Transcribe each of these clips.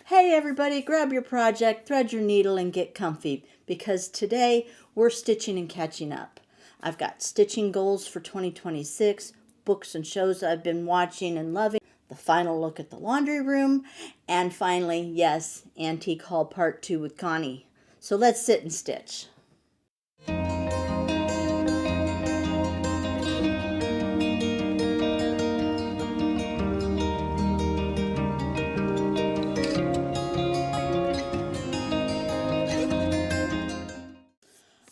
Hey everybody, grab your project, thread your needle, and get comfy because today we're stitching and catching up. I've got stitching goals for 2026, books and shows I've been watching and loving, the final look at the laundry room, and finally, yes, Antique Haul Part 2 with Connie. So let's sit and stitch.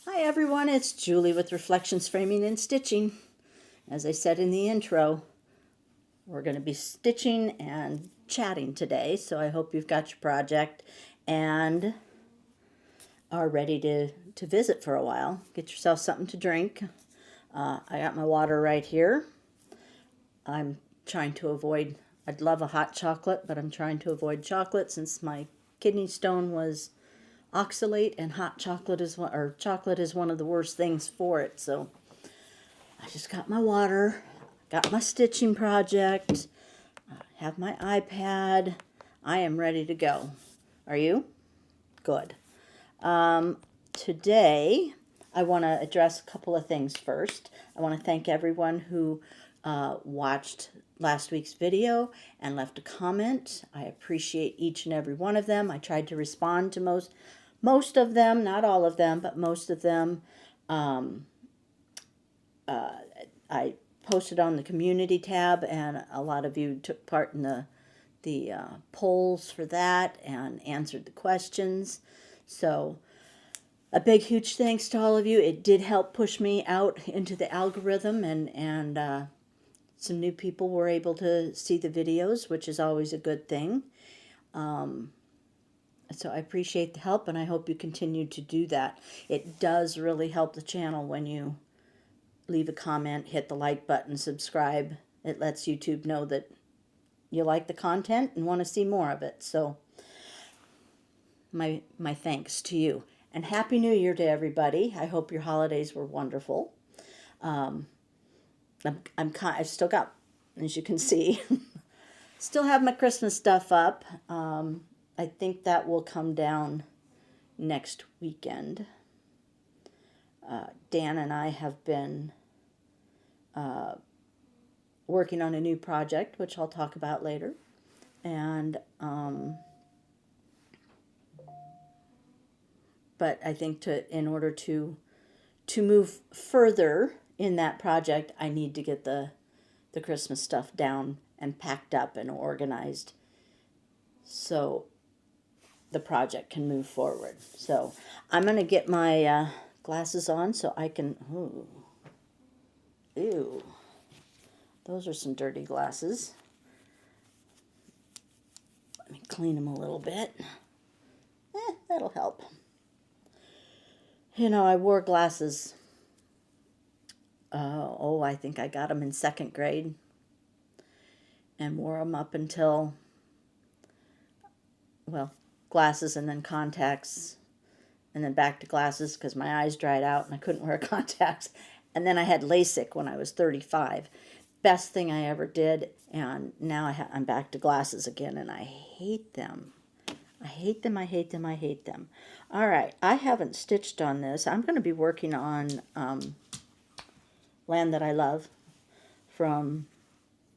Hi everyone, it's Julie with Reflections Framing and Stitching. As I said in the intro, we're going to be stitching and chatting today, so I hope you've got your project and are ready to visit for a while. Get yourself something to drink. I got my water right here. I'm trying to avoid, I'd love a hot chocolate, but I'm trying to avoid chocolate since my kidney stone was oxalate, and hot chocolate is chocolate is one of the worst things for it. So I just got my water, got my stitching project, have my iPad. I am ready to go. Are you? Good. Today I want to address a couple of things first. I want to thank everyone who watched last week's video and left a comment. I appreciate each and every one of them. I tried to respond to most of them, not all of them, but most of them. I posted on the community tab, and a lot of you took part in the polls for that and answered the questions. So a big, huge thanks to all of you. It did help push me out into the algorithm, and some new people were able to see the videos, which is always a good thing. So I appreciate the help, and I hope you continue to do that. It does really help the channel when you leave a comment, hit the like button, subscribe. It lets YouTube know that you like the content and want to see more of it. So my thanks to you. And Happy New Year to everybody. I hope your holidays were wonderful. I've still got, as you can see, still have my Christmas stuff up. I think that will come down next weekend. Dan and I have been working on a new project, which I'll talk about later. And but I think in order to move further in that project, I need to get the Christmas stuff down and packed up and organized so the project can move forward. So I'm going to get my glasses on so I can, ew, those are some dirty glasses. Let me clean them a little bit. That'll help. You know, I wore glasses, I think I got them in 2nd grade and wore them up until, well, glasses and then contacts and then back to glasses because my eyes dried out and I couldn't wear contacts. And then I had LASIK when I was 35. Best thing I ever did, and now I'm back to glasses again, and I hate them. I hate them, I hate them, I hate them. All right, I haven't stitched on this. I'm going to be working on Land That I Love from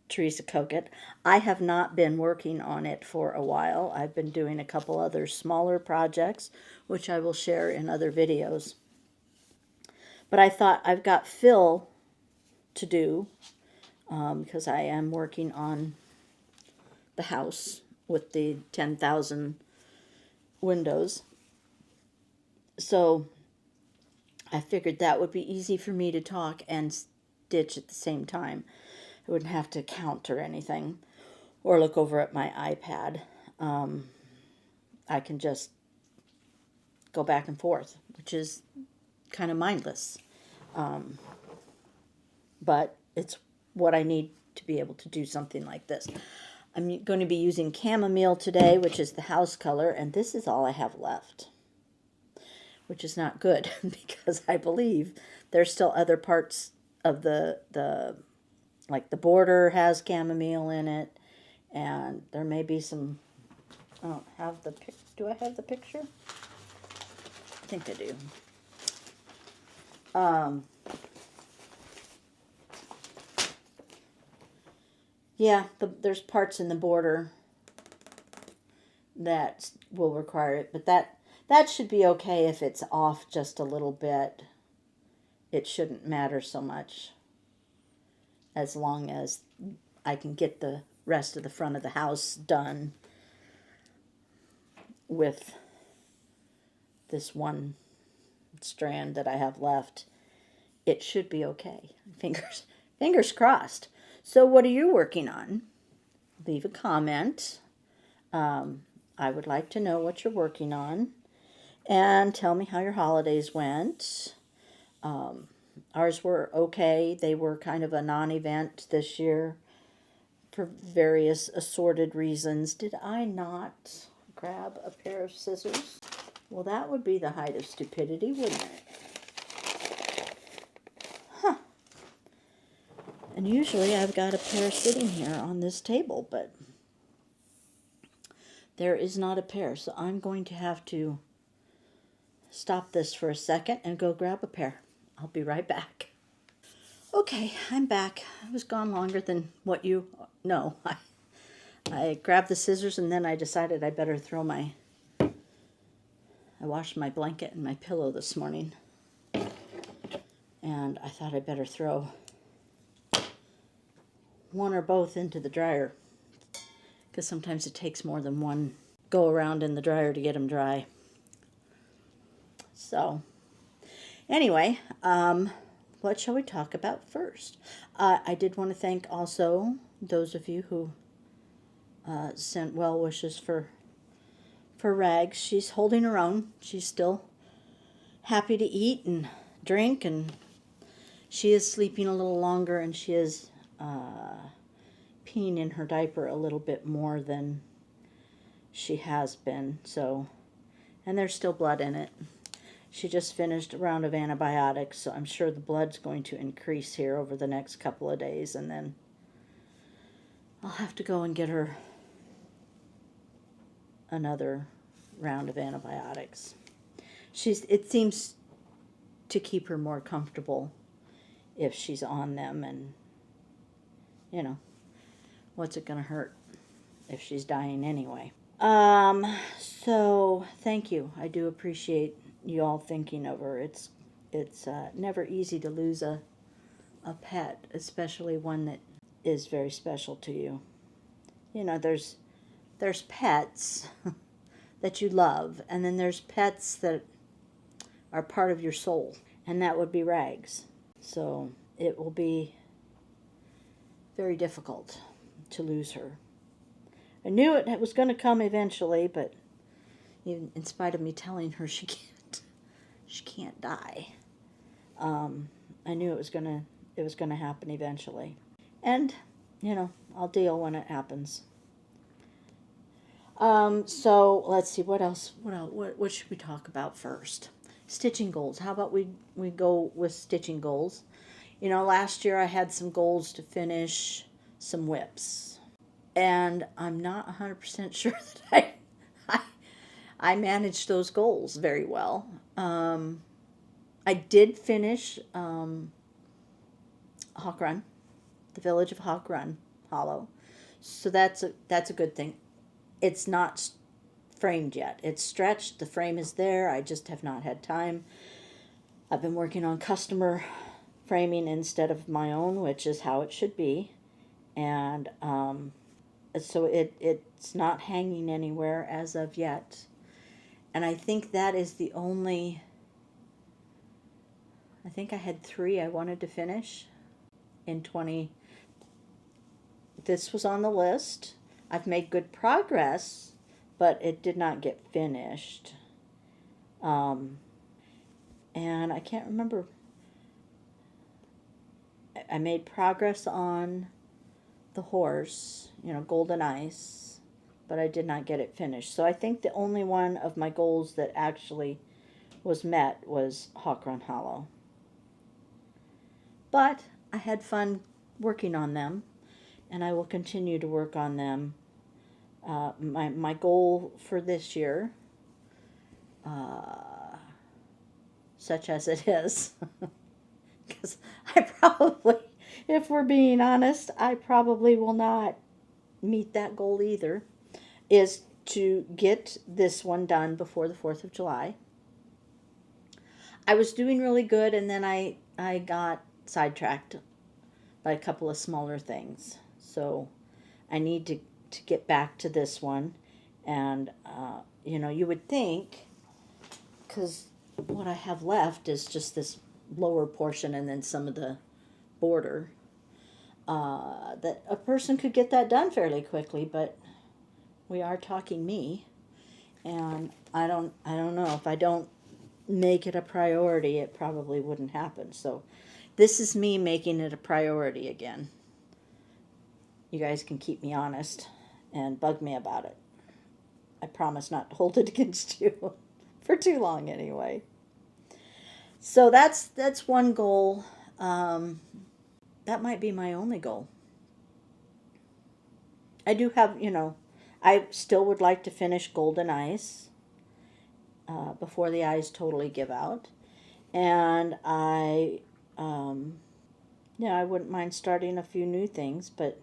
Teresa Kogut. I have not been working on it for a while. I've been doing a couple other smaller projects, which I will share in other videos. But I thought I've got fill to do because I am working on the house with the 10,000 windows. So I figured that would be easy for me to talk and stitch at the same time. I wouldn't have to count or anything or look over at my iPad. I can just go back and forth, which is kind of mindless. But it's what I need to be able to do something like this. I'm going to be using chamomile today, which is the house color, and this is all I have left, which is not good because I believe there's still other parts of like the border has chamomile in it, and there may be some I don't have the pic. Do I have the picture? I think I do. Yeah, there's parts in the border that will require it, but that should be okay if it's off just a little bit. It shouldn't matter so much as long as I can get the rest of the front of the house done with this one strand that I have left. It should be okay. Fingers crossed. So what are you working on? Leave a comment. I would like to know what you're working on. And tell me how your holidays went. Ours were okay. They were kind of a non-event this year for various assorted reasons. Did I not grab a pair of scissors? Well, that would be the height of stupidity, wouldn't it? Huh. And usually I've got a pair sitting here on this table, but there is not a pair. So I'm going to have to stop this for a second and go grab a pair. I'll be right back. Okay, I'm back. I was gone longer than what you know. I grabbed the scissors and then I decided I better throw I washed my blanket and my pillow this morning. And I thought I better throw one or both into the dryer, because sometimes it takes more than one go around in the dryer to get them dry. So anyway, what shall we talk about first? I did want to thank also those of you who sent well wishes for Rags. She's holding her own. She's still happy to eat and drink, and she is sleeping a little longer, and she is peeing in her diaper a little bit more than she has been. So, and there's still blood in it. She just finished a round of antibiotics, so I'm sure the blood's going to increase here over the next couple of days, and then I'll have to go and get her another round of antibiotics. It seems to keep her more comfortable if she's on them, and you know, what's it gonna hurt if she's dying anyway? So thank you. I do appreciate you all thinking of her. It's never easy to lose a pet, especially one that is very special to you. You know, there's pets that you love, and then there's pets that are part of your soul, and that would be Rags. So it will be very difficult to lose her. I knew it was going to come eventually, but even in spite of me telling her she can't die, I knew it was gonna happen eventually. And you know, I'll deal when it happens. So let's see, what else? What should we talk about first? Stitching goals. How about we go with stitching goals? You know, last year I had some goals to finish some whips, and I'm not 100% sure that I managed those goals very well. I did finish Hawk Run, the Village of Hawk Run Hollow, so that's a good thing. It's not framed yet. It's stretched. The frame is there. I just have not had time. I've been working on customer framing instead of my own, which is how it should be, and so it's not hanging anywhere as of yet. And I think that is the only. I think I had 3 I wanted to finish in 20. This was on the list. I've made good progress, but it did not get finished. And I can't remember. I made progress on the horse, you know, Golden Ice, but I did not get it finished. So I think the only one of my goals that actually was met was Hawk Run Hollow. But I had fun working on them, and I will continue to work on them My goal for this year, such as it is, because I probably, if we're being honest, I probably will not meet that goal either, is to get this one done before the 4th of July. I was doing really good, and then I got sidetracked by a couple of smaller things. So I need to get back to this one. And, you would think, because what I have left is just this lower portion and then some of the border, that a person could get that done fairly quickly, but we are talking me. And I don't know, if I don't make it a priority, it probably wouldn't happen. So this is me making it a priority again. You guys can keep me honest and bug me about it. I promise not to hold it against you for too long anyway. So that's one goal. That might be my only goal. I do have, I still would like to finish Golden Eyes before the eyes totally give out. And I wouldn't mind starting a few new things, but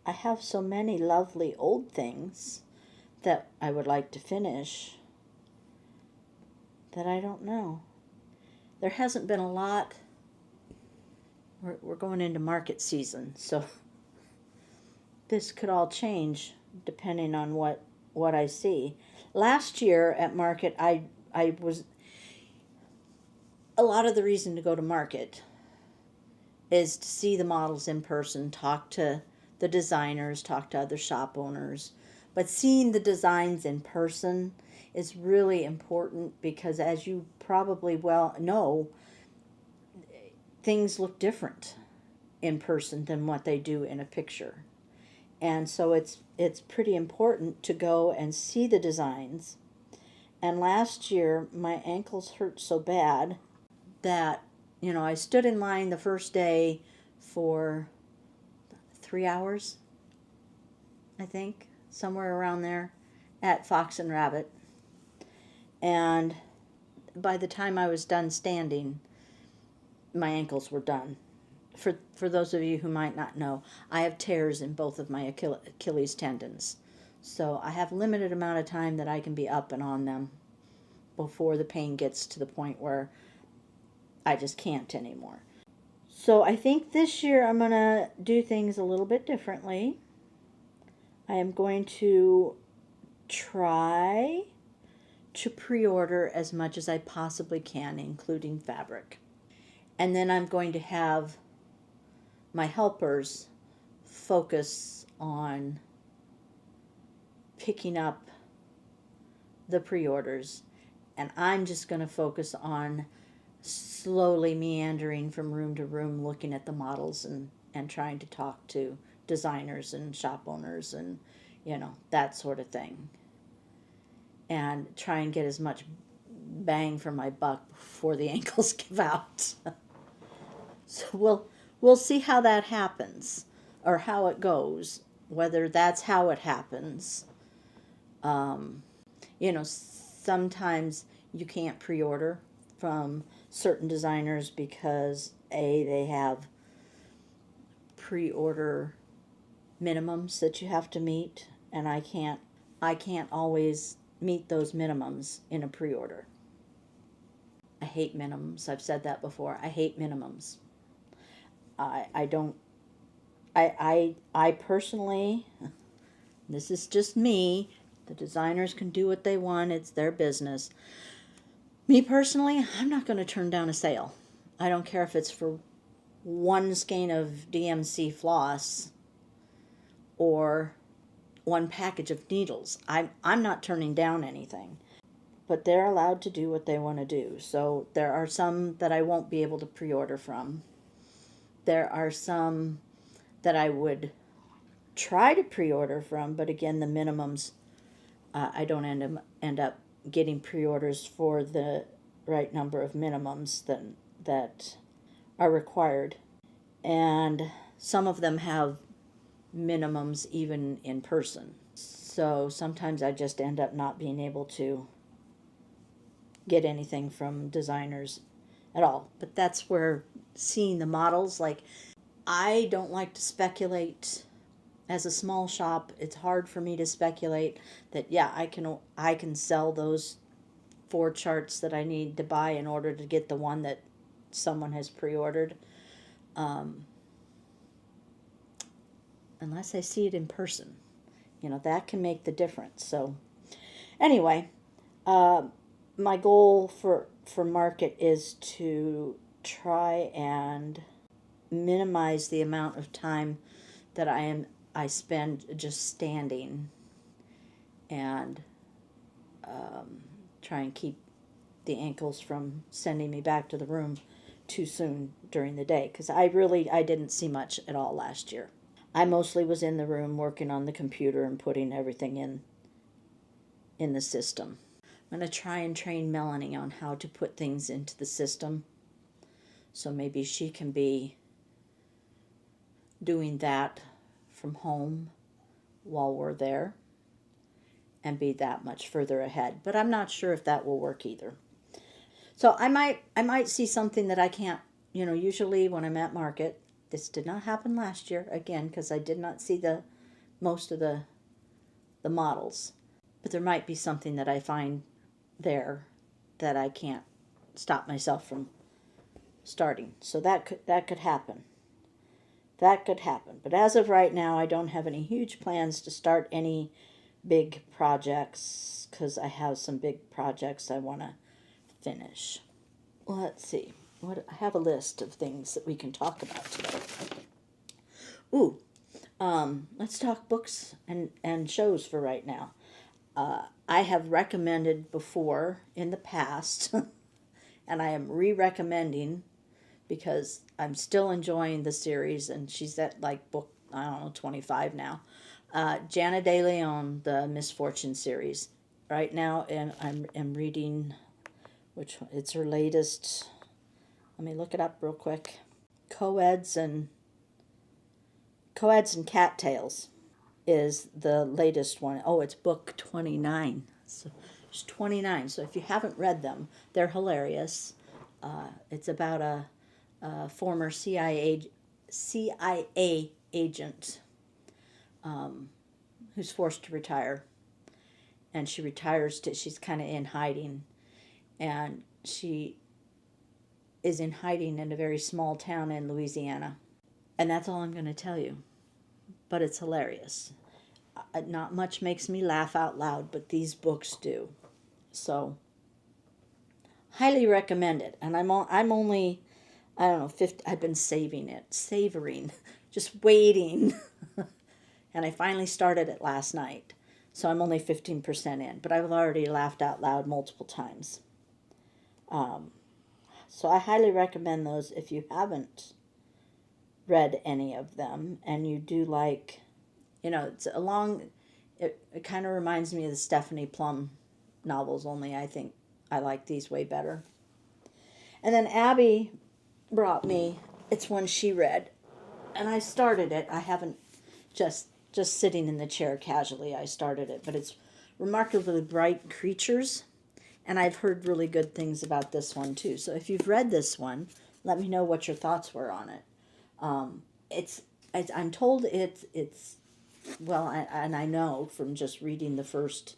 I have so many lovely old things that I would like to finish that I don't know. There hasn't been a lot. We're going into market season, so this could all change depending on what I see. Last year at market, I was, a lot of the reason to go to market is to see the models in person, talk to the designers, talk to other shop owners. But seeing the designs in person is really important because, as you probably well know, things look different in person than what they do in a picture. And so it's pretty important to go and see the designs. And last year, my ankles hurt so bad that, I stood in line the first day for 3 hours, I think, somewhere around there, at Fox and Rabbit. And by the time I was done standing, my ankles were done. For those of you who might not know, I have tears in both of my Achilles tendons. So I have limited amount of time that I can be up and on them before the pain gets to the point where I just can't anymore. So I think this year I'm going to do things a little bit differently. I am going to try to pre-order as much as I possibly can, including fabric. And then I'm going to have my helpers focus on picking up the pre-orders, and I'm just going to focus on slowly meandering from room to room, looking at the models and trying to talk to designers and shop owners and that sort of thing, and try and get as much bang for my buck before the ankles give out. So we'll see how that happens, or how it goes, whether that's how it happens. Sometimes you can't pre-order from certain designers because they have pre-order minimums that you have to meet, and I can't always meet those minimums in a pre-order. I hate minimums. I've said that before. I hate minimums. I personally, this is just me, the designers can do what they want, it's their business. Me personally, I'm not going to turn down a sale. I don't care if it's for one skein of DMC floss or one package of needles. I'm not turning down anything. But they're allowed to do what they want to do. So there are some that I won't be able to pre-order from. There are some that I would try to pre-order from, but again, the minimums, I don't end up getting pre-orders for the right number of minimums that are required. And some of them have minimums even in person. So sometimes I just end up not being able to get anything from designers at all. But that's where seeing the models, like, I don't like to speculate. As a small shop, it's hard for me to speculate that, yeah, I can sell those 4 charts that I need to buy in order to get the one that someone has pre-ordered, unless I see it in person. That can make the difference. So anyway, my goal for market is to try and minimize the amount of time that I spend just standing, and try and keep the ankles from sending me back to the room too soon during the day, because I didn't see much at all last year. I mostly was in the room working on the computer and putting everything in the system. I'm going to try and train Melanie on how to put things into the system, so maybe she can be doing that from home while we're there and be that much further ahead. But I'm not sure if that will work either. So I might see something that I can't, usually when I'm at market. This did not happen last year, again, because I did not see most of the models. But there might be something that I find there that I can't stop myself from starting. So that could happen. That could happen. But as of right now, I don't have any huge plans to start any big projects, because I have some big projects I want to finish. Let's see. I have a list of things that we can talk about today. Ooh, let's talk books and shows for right now. I have recommended before in the past, and I am re-recommending because I'm still enjoying the series, and she's at like book, I don't know, 25 now. Jana De Leon, the Misfortune series. Right now, and I'm reading, it's her latest. Let me look it up real quick. Coeds and Cattails is the latest one. Oh, it's book 29. So it's 29. So if you haven't read them, they're hilarious. It's about a former CIA agent who's forced to retire, and she retires she's kind of in hiding, and she is in hiding in a very small town in Louisiana. And that's all I'm going to tell you. But it's hilarious. Not much makes me laugh out loud, but these books do. So, highly recommend it. And I'm only, I don't know, 50, I've been savoring, just waiting. And I finally started it last night. So I'm only 15% in, but I've already laughed out loud multiple times. So I highly recommend those if you haven't read any of them, and you do like, it's it kind of reminds me of the Stephanie Plum novels, only I think I like these way better. And then Abby brought me, it's one she read, and I started it. I haven't just sitting in the chair casually, I started it, but it's Remarkably Bright Creatures. And I've heard really good things about this one too. So if you've read this one, let me know what your thoughts were on it. I'm told it's well, and I know from just reading the first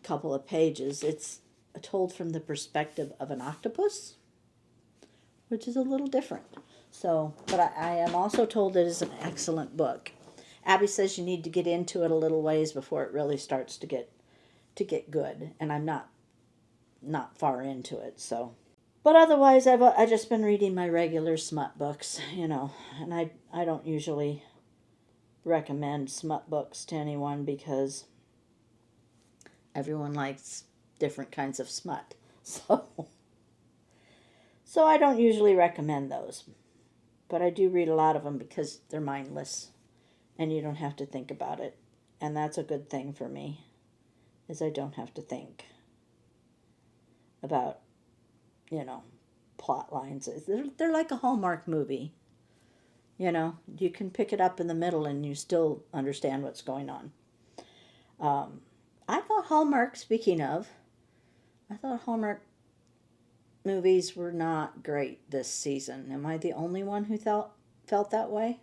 couple of pages, it's told from the perspective of an octopus, which is a little different. So, but I am also told it is an excellent book. Abby says you need to get into it a little ways before it really starts to get good, and I'm not far into it, so. But otherwise, I just been reading my regular smut books, and I don't usually recommend smut books to anyone because everyone likes different kinds of smut. So I don't usually recommend those. But I do read a lot of them because they're mindless and you don't have to think about it. And that's a good thing for me, is I don't have to think about, plot lines. They're like a Hallmark movie. You know, you can pick it up in the middle and you still understand what's going on. I thought Hallmark, speaking of, I thought Hallmark movies were not great this season. Am I the only one who felt that way?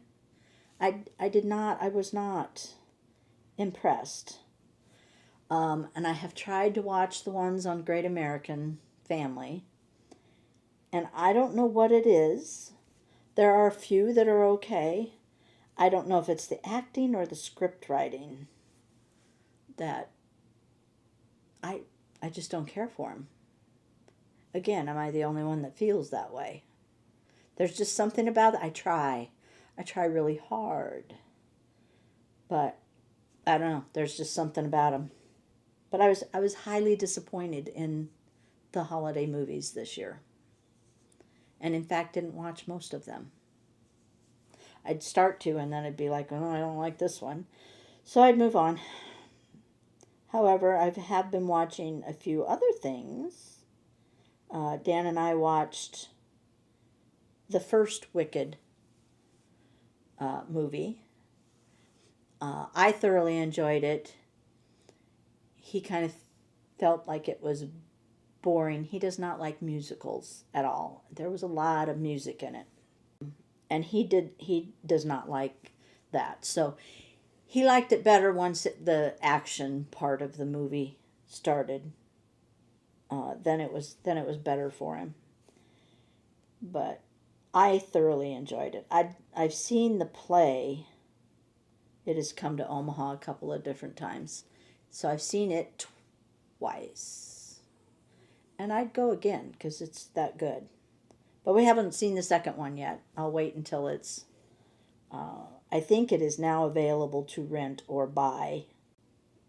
I was not impressed. And I have tried to watch the ones on Great American Family, and I don't know what it is. There are a few that are okay. I don't know if it's the acting or the script writing that I just don't care for them. Again, am I the only one that feels that way? There's just something about it. I try really hard, but I don't know. There's just something about them. But I was highly disappointed in the holiday movies this year, and in fact didn't watch most of them. I'd start to, and then I'd be like, oh, I don't like this one, so I'd move on. However, I have been watching a few other things. Dan and I watched the first Wicked movie. I thoroughly enjoyed it. He kind of felt like it was boring. He does not like musicals at all. There was a lot of music in it. And he does not like that. So he liked it better once the action part of the movie started. Then it was better for him. But I thoroughly enjoyed it. I've seen the play. It has come to Omaha a couple of different times. So I've seen it twice. And I'd go again because it's that good. But we haven't seen the second one yet. I'll wait until it's... I think it is now available to rent or buy.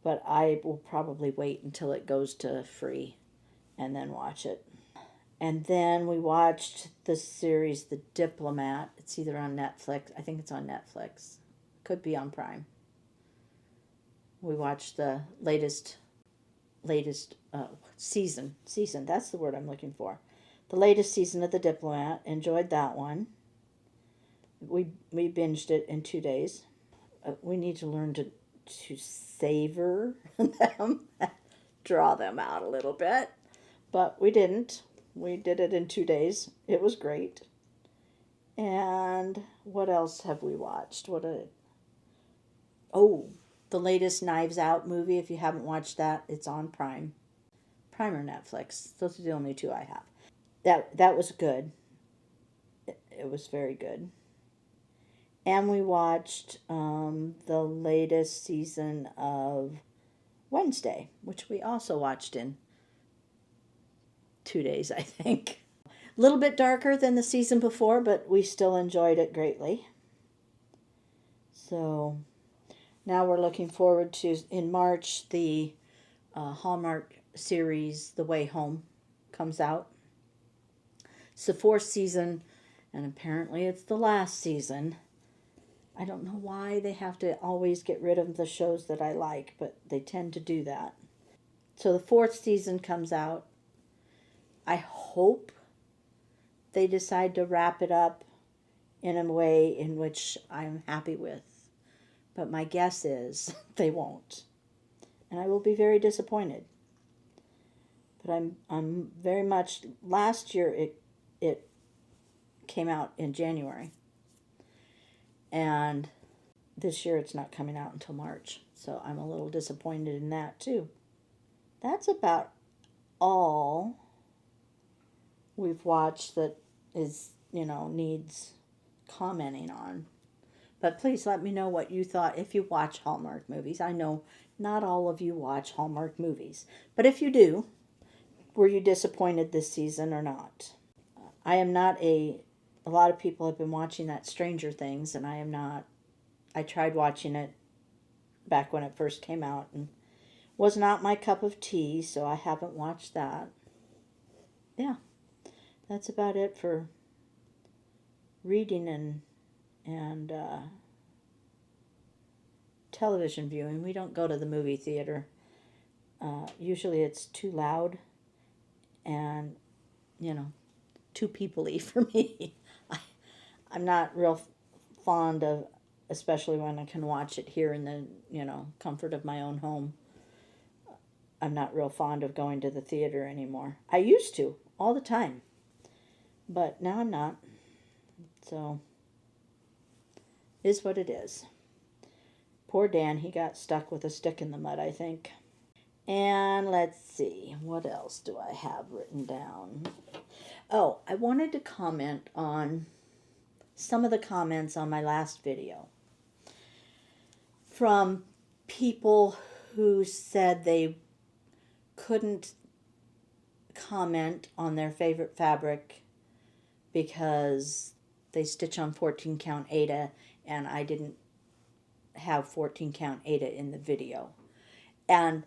But I will probably wait until it goes to free and then watch it. And then we watched the series The Diplomat. It's either on Netflix. I think it's on Netflix. Could be on Prime. We watched the latest season. That's the word I'm looking for. The latest season of The Diplomat. Enjoyed that one. We binged it in 2 days. We need to learn to savor them, draw them out a little bit, but we didn't. We did it in 2 days. It was great. And what else have we watched? The latest Knives Out movie. If you haven't watched that, it's on Prime or Netflix. Those are the only two I have. That was good. It was very good. And we watched the latest season of Wednesday, which we also watched in 2 days, I think. A little bit darker than the season before, but we still enjoyed it greatly. So now we're looking forward to, in March, the Hallmark series, The Way Home, comes out. It's the 4th season, and apparently it's the last season. I don't know why they have to always get rid of the shows that I like, but they tend to do that. So the 4th season comes out. I hope they decide to wrap it up in a way in which I'm happy with. But my guess is they won't. And I will be very disappointed. But I'm very much... Last year it came out in January. And this year it's not coming out until March. So I'm a little disappointed in that too. That's about all we've watched that is, needs commenting on. But please let me know what you thought if you watch Hallmark movies. I know not all of you watch Hallmark movies. But if you do, were you disappointed this season or not? I am not a lot of people have been watching that Stranger Things, and I am not. I tried watching it back when it first came out, and was not my cup of tea, so I haven't watched that. Yeah, that's about it for reading and television viewing. We don't go to the movie theater. Usually it's too loud and, too people-y for me. I'm not real fond of, especially when I can watch it here in the, comfort of my own home. I'm not real fond of going to the theater anymore. I used to all the time, but now I'm not. So, is what it is. Poor Dan, he got stuck with a stick in the mud, I think. And let's see, what else do I have written down? Oh, I wanted to comment on some of the comments on my last video from people who said they couldn't comment on their favorite fabric because they stitch on 14 count Aida and I didn't have 14 count Aida in the video. And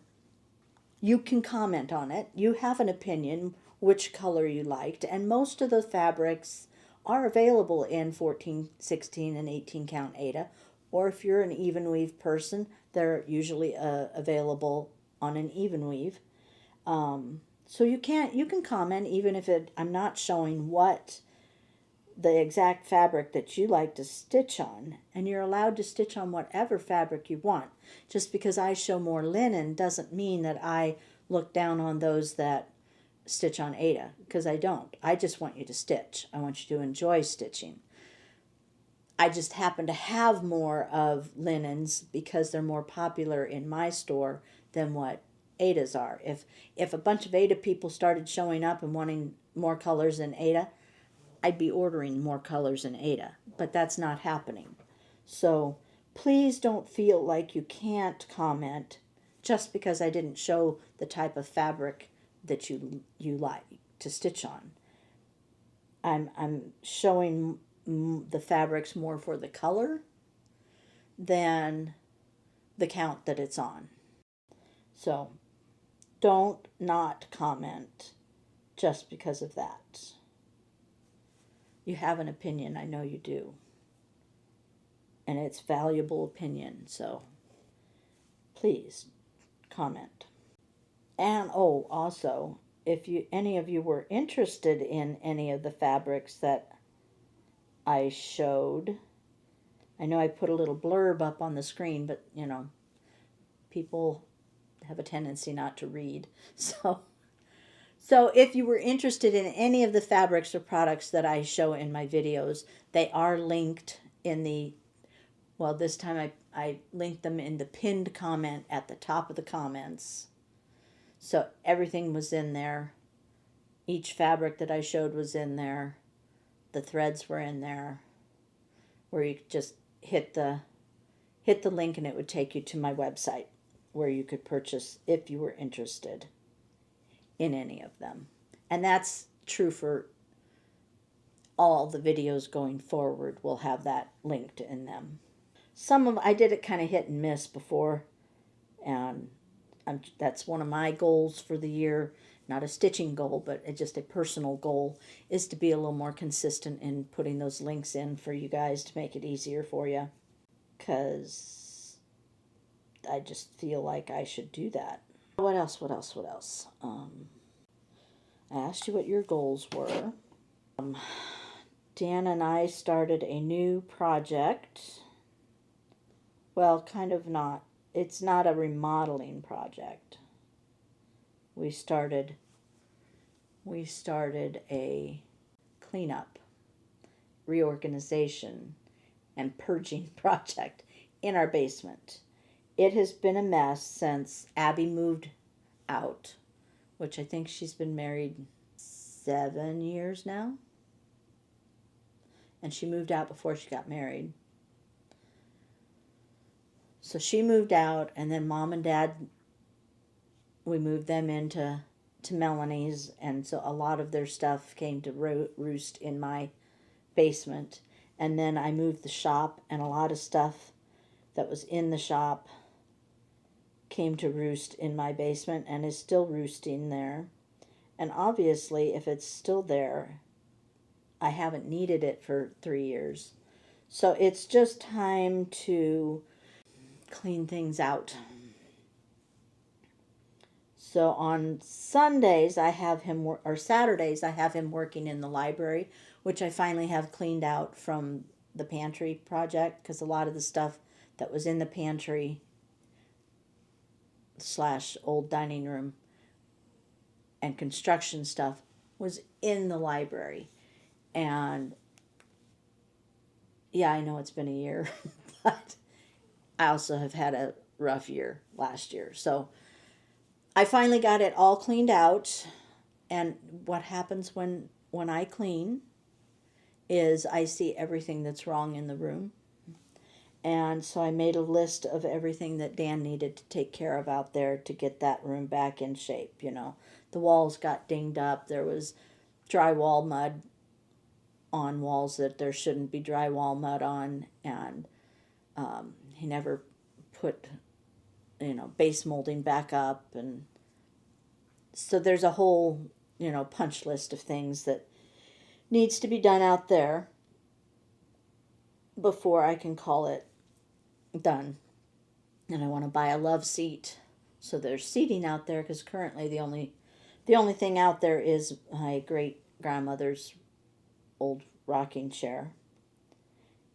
you can comment on it. You have an opinion which color you liked, and most of the fabrics are available in 14, 16, and 18 count Aida, or if you're an even weave person, they're usually available on an even weave. So you can comment even if I'm not showing what the exact fabric that you like to stitch on, and you're allowed to stitch on whatever fabric you want. Just because I show more linen doesn't mean that I look down on those that stitch on Aida, because I don't. I just want you to stitch. I want you to enjoy stitching. I just happen to have more of linens because they're more popular in my store than what Aidas are. If a bunch of Aida people started showing up and wanting more colors in Aida, I'd be ordering more colors in Aida, but that's not happening. So please don't feel like you can't comment just because I didn't show the type of fabric that you like to stitch on. I'm showing the fabrics more for the color than the count that it's on. So don't not comment just because of that. You have an opinion, I know you do. And it's valuable opinion, so please comment. And also, if any of you were interested in any of the fabrics that I showed, I know I put a little blurb up on the screen, but people have a tendency not to read. So if you were interested in any of the fabrics or products that I show in my videos, they are linked in the, well, this time I linked them in the pinned comment at the top of the comments. So everything was in there. Each fabric that I showed was in there. The threads were in there, where you could just hit the link and it would take you to my website where you could purchase if you were interested in any of them. And that's true for all the videos going forward. Will have that linked in them. I did it kind of hit and miss before, and that's one of my goals for the year. Not a stitching goal, but just a personal goal, is to be a little more consistent in putting those links in for you guys to make it easier for you. Because I just feel like I should do that. What else? I asked you what your goals were. Dan and I started a new project. Well, kind of not. It's not a remodeling project. We started a cleanup, reorganization, and purging project in our basement. It has been a mess since Abby moved out, which I think she's been married 7 years now. And she moved out before she got married. So she moved out, and then Mom and Dad, we moved them into Melanie's, and so a lot of their stuff came to roost in my basement. And then I moved the shop, and a lot of stuff that was in the shop came to roost in my basement and is still roosting there. And obviously, if it's still there, I haven't needed it for 3 years. So it's just time to clean things out. So on Sundays I have him or Saturdays I have him working in the library, which I finally have cleaned out from the pantry project, because a lot of the stuff that was in the pantry slash old dining room and construction stuff was in the library. And yeah, I know it's been a year, but I also have had a rough year last year. So I finally got it all cleaned out. And what happens when I clean is I see everything that's wrong in the room. And so I made a list of everything that Dan needed to take care of out there to get that room back in shape. You know, the walls got dinged up. There was drywall mud on walls that there shouldn't be drywall mud on. And he never put, base molding back up. And so there's a whole, punch list of things that needs to be done out there before I can call it done. And I want to buy a love seat, so there's seating out there, because currently the only thing out there is my great grandmother's old rocking chair,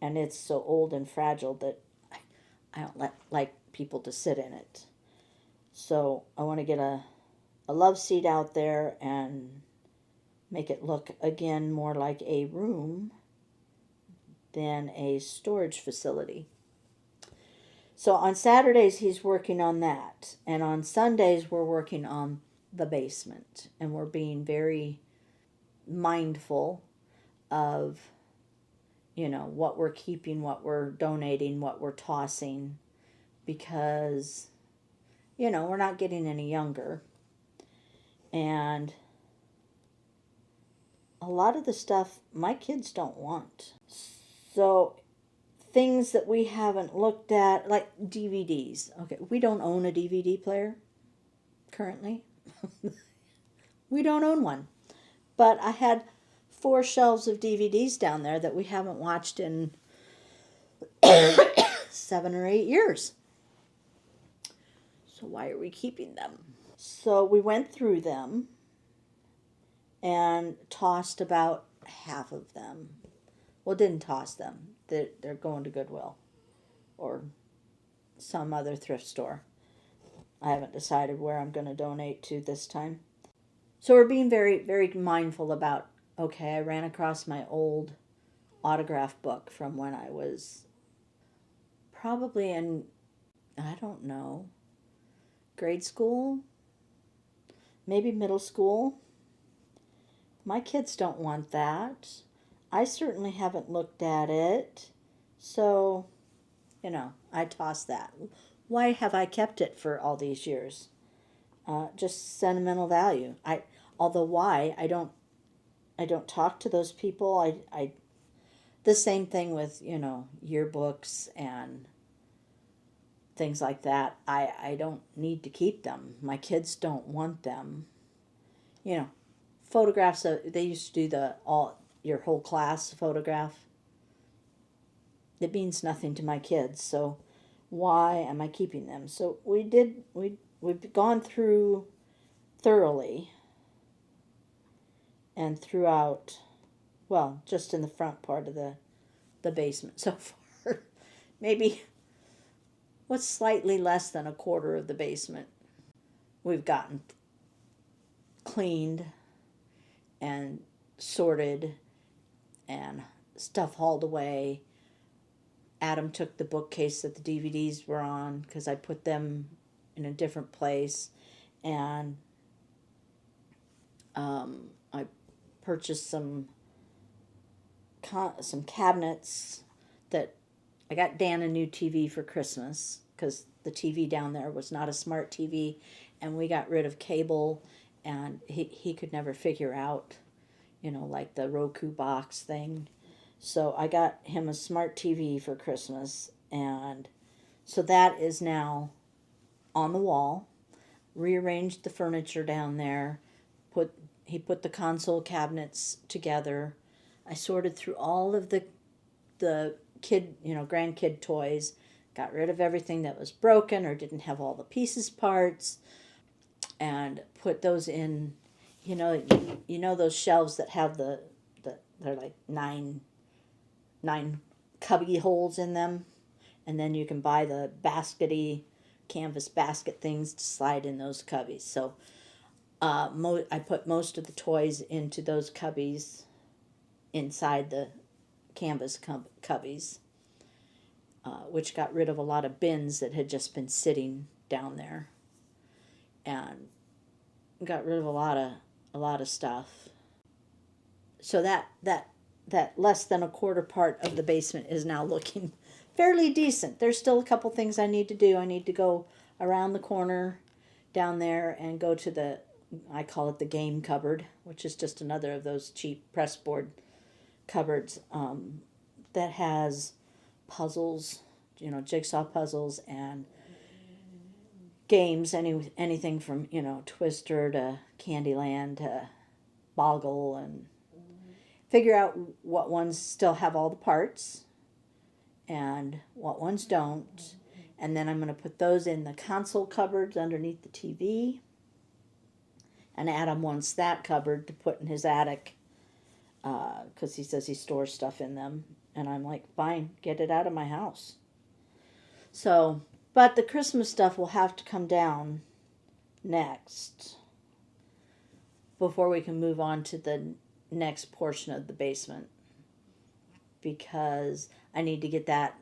and it's so old and fragile that I don't like people to sit in it. So I want to get a love seat out there and make it look again more like a room than a storage facility. So on Saturdays, he's working on that. And on Sundays, we're working on the basement. And we're being very mindful of, what we're keeping, what we're donating, what we're tossing. Because, we're not getting any younger. And a lot of the stuff my kids don't want. So things that we haven't looked at, like DVDs. Okay, we don't own a DVD player currently. We don't own one. But I had 4 shelves of DVDs down there that we haven't watched in 7 or 8 years. So why are we keeping them? So we went through them and tossed about half of them. Well, didn't toss them. They're going to Goodwill or some other thrift store. I haven't decided where I'm going to donate to this time. So we're being very, very mindful about, okay, I ran across my old autograph book from when I was probably in, I don't know, grade school, maybe middle school. My kids don't want that. I certainly haven't looked at it. So, I tossed that. Why have I kept it for all these years? Just sentimental value. Although why, I don't talk to those people. The same thing with, yearbooks and things like that. I don't need to keep them. My kids don't want them. Photographs, they used to do your whole class photograph. It means nothing to my kids, so why am I keeping them? So we've gone through thoroughly and throughout, well, just in the front part of the basement so far. Maybe what's slightly less than a quarter of the basement we've gotten cleaned and sorted and stuff hauled away. Adam took the bookcase that the DVDs were on because I put them in a different place, and I purchased some cabinets that I got Dan a new TV for Christmas because the TV down there was not a smart TV, and we got rid of cable, and he could never figure out, like the Roku box thing. So I got him a smart TV for Christmas, and so that is now on the wall. Rearranged the furniture down there. He put the console cabinets together. I sorted through all of the grandkid toys. Got rid of everything that was broken or didn't have all the pieces parts, and put those in. Those shelves that have they're like nine cubby holes in them, and then you can buy the baskety canvas basket things to slide in those cubbies. So I put most of the toys into those cubbies inside the canvas cubbies, which got rid of a lot of bins that had just been sitting down there, and got rid of a lot of stuff. So that less than a quarter part of the basement is now looking fairly decent. There's still a couple things I need to do. I need to go around the corner down there and go to the, I call it the game cupboard, which is just another of those cheap pressboard cupboards that has puzzles, jigsaw puzzles and games, anything from, Twister to Candyland to Boggle, and figure out what ones still have all the parts and what ones don't. And then I'm going to put those in the console cupboards underneath the TV. And Adam wants that cupboard to put in his attic because he says he stores stuff in them. And I'm like, fine, get it out of my house. So, but the Christmas stuff will have to come down next before we can move on to the next portion of the basement, because I need to get that.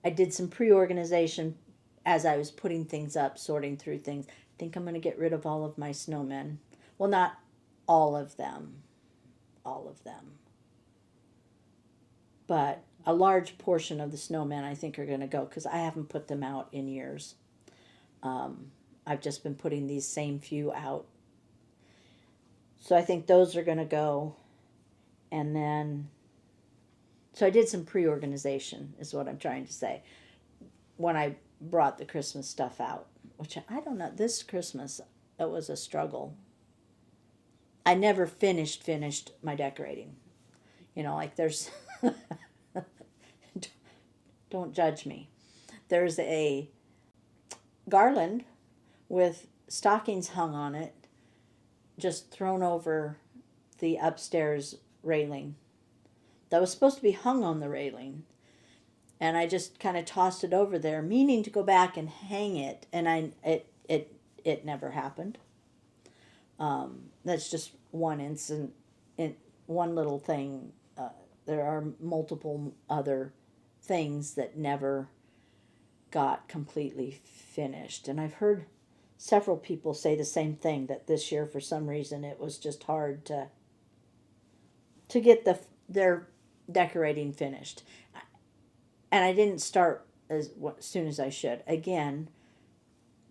I did some pre-organization as I was putting things up, sorting through things. I think I'm going to get rid of all of my snowmen. Well, not all of them. But a large portion of the snowmen I think are going to go, because I haven't put them out in years. I've just been putting these same few out. So I think those are going to go. And then, so I did some pre-organization is what I'm trying to say when I brought the Christmas stuff out, which I don't know, this Christmas, it was a struggle. I never finished my decorating. Like there's, don't judge me. There's a garland with stockings hung on it, just thrown over the upstairs railing. That was supposed to be hung on the railing. And I just kind of tossed it over there, meaning to go back and hang it, and it never happened. That's just one incident, one little thing. There are multiple other things that never got completely finished. And I've heard several people say the same thing, that this year for some reason it was just hard to get their decorating finished. And I didn't start as soon as I should. Again,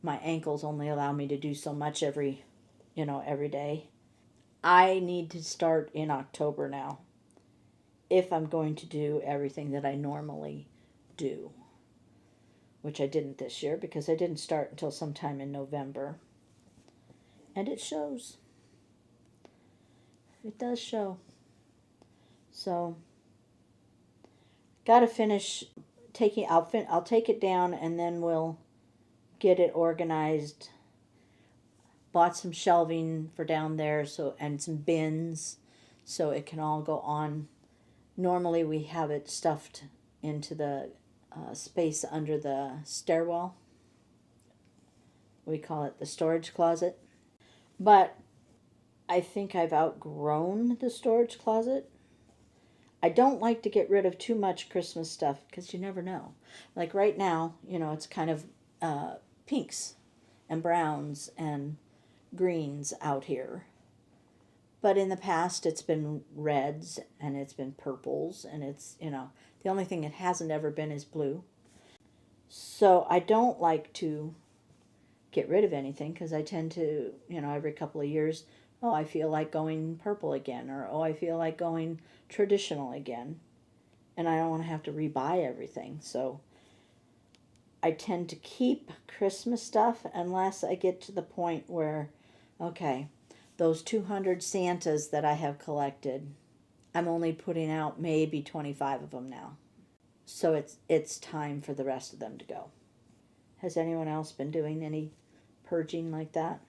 my ankles only allow me to do so much every day. I need to start in October now if I'm going to do everything that I normally do, which I didn't this year because I didn't start until sometime in November. And it shows. It does show. So, got to finish taking. I'll take it down and then we'll get it organized. Bought some shelving for down there, and some bins, so it can all go on. Normally we have it stuffed into the space under the stairwell. We call it the storage closet. But I think I've outgrown the storage closet. I don't like to get rid of too much Christmas stuff because you never know. Like right now, it's kind of pinks and browns and greens out here. But in the past, it's been reds and it's been purples and it's, the only thing it hasn't ever been is blue. So I don't like to get rid of anything because I tend to, every couple of years, oh, I feel like going purple again, or oh, I feel like going traditional again. And I don't want to have to rebuy everything. So I tend to keep Christmas stuff unless I get to the point where, okay, those 200 Santas that I have collected, I'm only putting out maybe 25 of them now. So it's time for the rest of them to go. Has anyone else been doing any purging like that?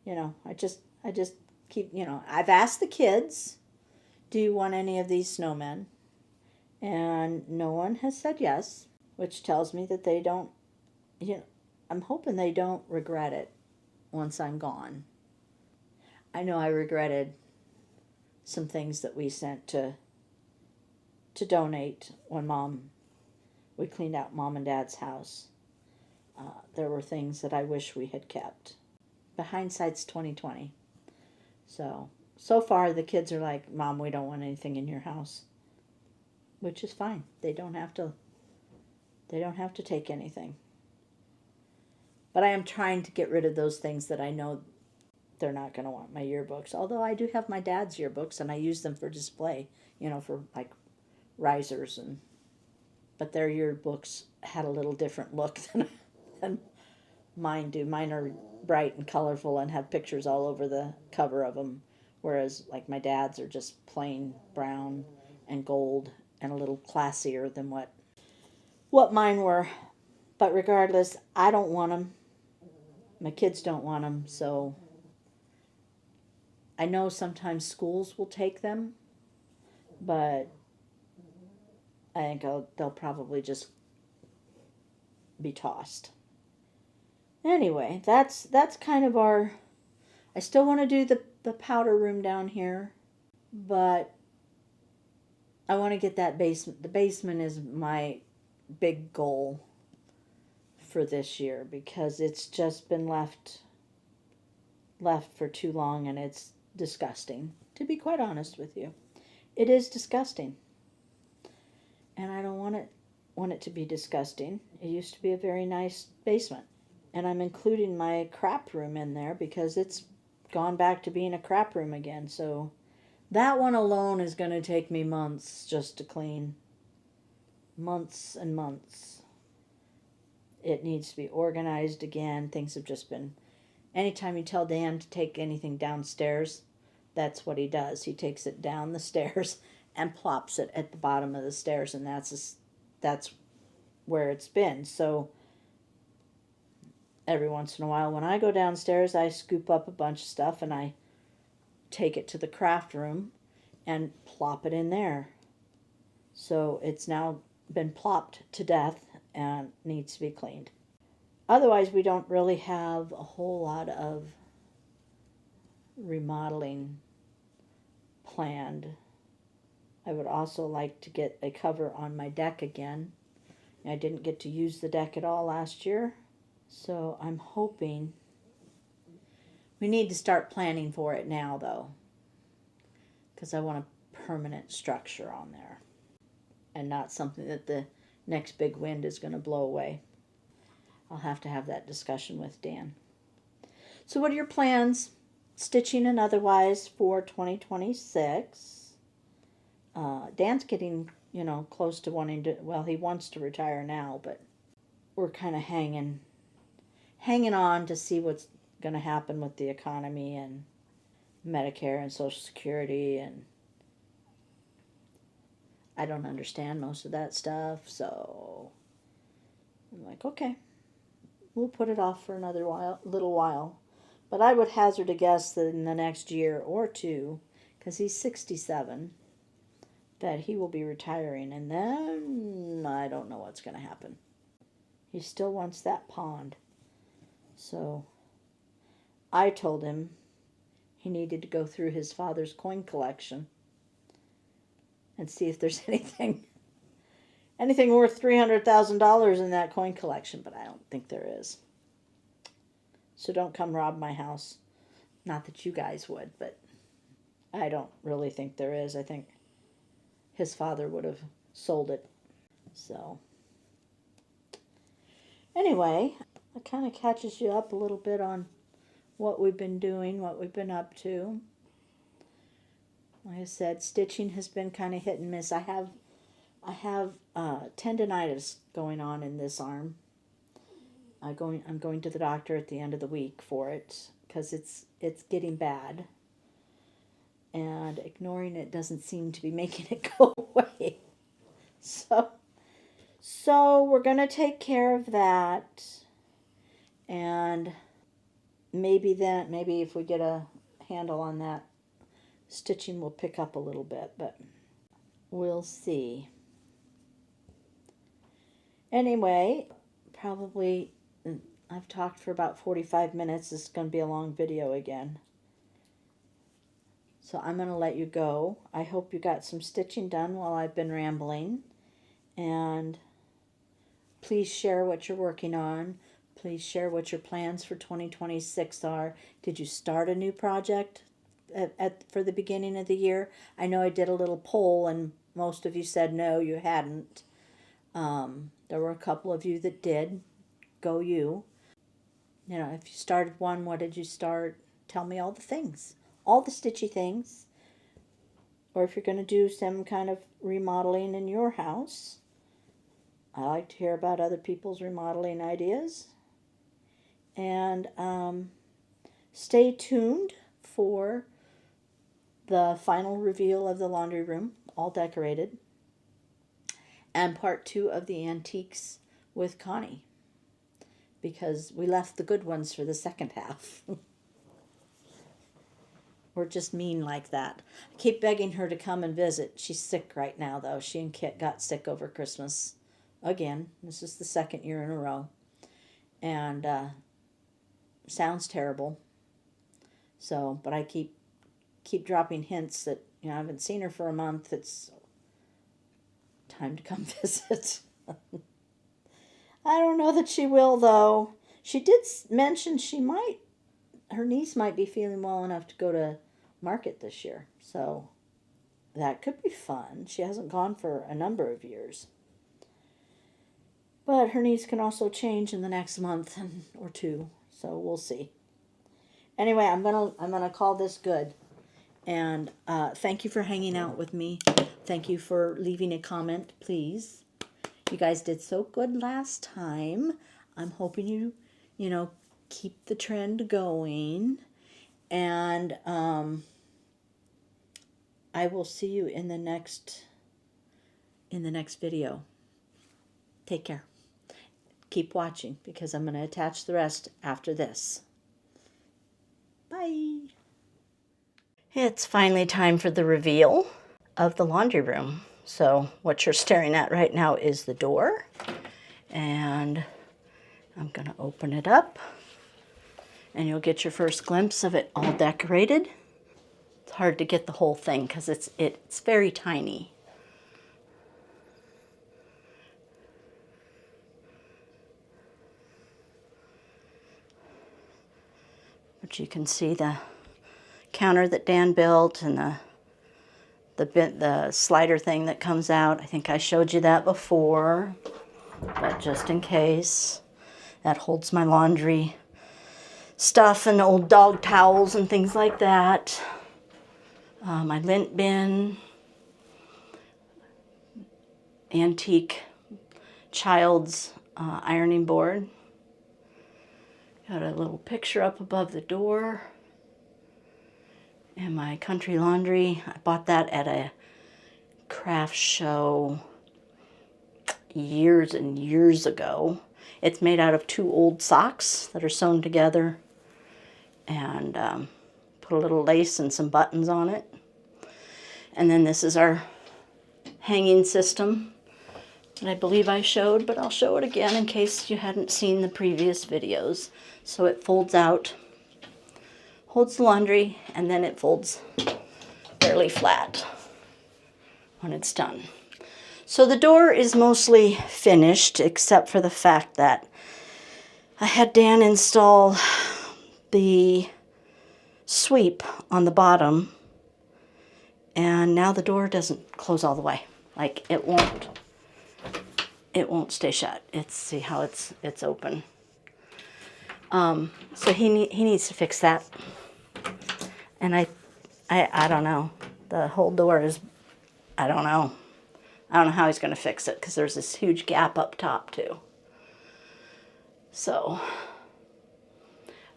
I just keep, I've asked the kids, do you want any of these snowmen? And no one has said yes, which tells me that they don't, I'm hoping they don't regret it once I'm gone. I know I regretted some things that we sent to donate when we cleaned out Mom and Dad's house. There were things that I wish we had kept. But hindsight's 2020. So far the kids are like, Mom, we don't want anything in your house. Which is fine. They don't have to take anything. But I am trying to get rid of those things that I know they're not going to want. My yearbooks. Although I do have my dad's yearbooks and I use them for display, for like risers, but their yearbooks had a little different look than mine do. Mine are bright and colorful and have pictures all over the cover of them, whereas like my dad's are just plain brown and gold and a little classier than what mine were. But regardless, I don't want them. My kids don't want them, so I know sometimes schools will take them, but I think they'll probably just be tossed. Anyway, that's kind of our. I still want to do the powder room down here, but I want to get that basement. The basement is my big goal for this year because it's just been left for too long, and it's disgusting. To be quite honest with you, it is disgusting, and I don't want it to be disgusting. It used to be a very nice basement, and I'm including my crap room in there because it's gone back to being a crap room again. So that one alone is going to take me months just to clean. Months and months. It needs to be organized again. Things have just been. Anytime you tell Dan to take anything downstairs, that's what he does. He takes it down the stairs and plops it at the bottom of the stairs, and that's where it's been. So every once in a while when I go downstairs, I scoop up a bunch of stuff and I take it to the craft room and plop it in there. So it's now been plopped to death and needs to be cleaned. Otherwise, we don't really have a whole lot of remodeling planned. I would also like to get a cover on my deck again. I didn't get to use the deck at all last year, so I'm hoping. We need to start planning for it now, though, because I want a permanent structure on there and not something that the next big wind is going to blow away. I'll have to have that discussion with Dan. So what are your plans, stitching and otherwise, for 2026? Dan's getting, close to wanting to, well, he wants to retire now, but we're kind of hanging on to see what's going to happen with the economy and Medicare and Social Security, and I don't understand most of that stuff, so I'm like, okay, we'll put it off for another little while. But I would hazard a guess that in the next year or two, because he's 67, that he will be retiring, and then I don't know what's going to happen. He still wants that pond. So I told him he needed to go through his father's coin collection and see if there's anything worth $300,000 in that coin collection, but I don't think there is. So don't come rob my house. Not that you guys would, but I don't really think there is. I think his father would have sold it. So anyway, it kind of catches you up a little bit on what we've been doing, what we've been up to. Like I said, stitching has been kind of hit and miss. I have tendonitis going on in this arm. I'm going to the doctor at the end of the week for it because it's getting bad, and ignoring it doesn't seem to be making it go away. So we're gonna take care of that, and maybe if we get a handle on that, stitching will pick up a little bit, but we'll see. Anyway, probably I've talked for about 45 minutes. This is going to be a long video again. So I'm going to let you go. I hope you got some stitching done while I've been rambling. And please share what you're working on. Please share what your plans for 2026 are. Did you start a new project for the beginning of the year? I know I did a little poll and most of you said no, you hadn't. There were a couple of you that did. Go you. You know, if you started one, what did you start? Tell me all the things. All the stitchy things. Or if you're going to do some kind of remodeling in your house. I like to hear about other people's remodeling ideas. And stay tuned for the final reveal of the laundry room, all decorated. And part 2 of the antiques with Connie. Because we left the good ones for the second half. We're just mean like that. I keep begging her to come and visit. She's sick right now, though. She and Kit got sick over Christmas. Again, this is the second year in a row. And sounds terrible. So, but I keep dropping hints that, you know, I haven't seen her for a month. It's time to come visit. I don't know that she will, though. She did mention her niece might be feeling well enough to go to market this year. So that could be fun. She hasn't gone for a number of years. But her niece can also change in the next month or two. So we'll see. Anyway, I'm gonna call this good. And thank you for hanging out with me. Thank you for leaving a comment, please. You guys did so good last time. I'm hoping you know, keep the trend going. And I will see you in the next video. Take care. Keep watching because I'm going to attach the rest after this. Bye. It's finally time for the reveal of the laundry room. So what you're staring at right now is the door. And I'm going to open it up. And you'll get your first glimpse of it all decorated. It's hard to get the whole thing because it's very tiny. But you can see the counter that Dan built and the slider thing that comes out. I think I showed you that before, but just in case. That holds my laundry stuff and old dog towels and things like that. My lint bin, antique child's ironing board. Got a little picture up above the door. And my country laundry, I bought that at a craft show years and years ago. It's made out of 2 old socks that are sewn together and put a little lace and some buttons on it. And then this is our hanging system that I believe I showed, but I'll show it again in case you hadn't seen the previous videos. So it folds out, holds the laundry, and then it folds fairly flat when it's done. So the door is mostly finished, except for the fact that I had Dan install the sweep on the bottom, and now the door doesn't close all the way. Like it won't stay shut. See how it's open. So he needs to fix that. And I don't know. The whole door is, I don't know how he's going to fix it because there's this huge gap up top too. So,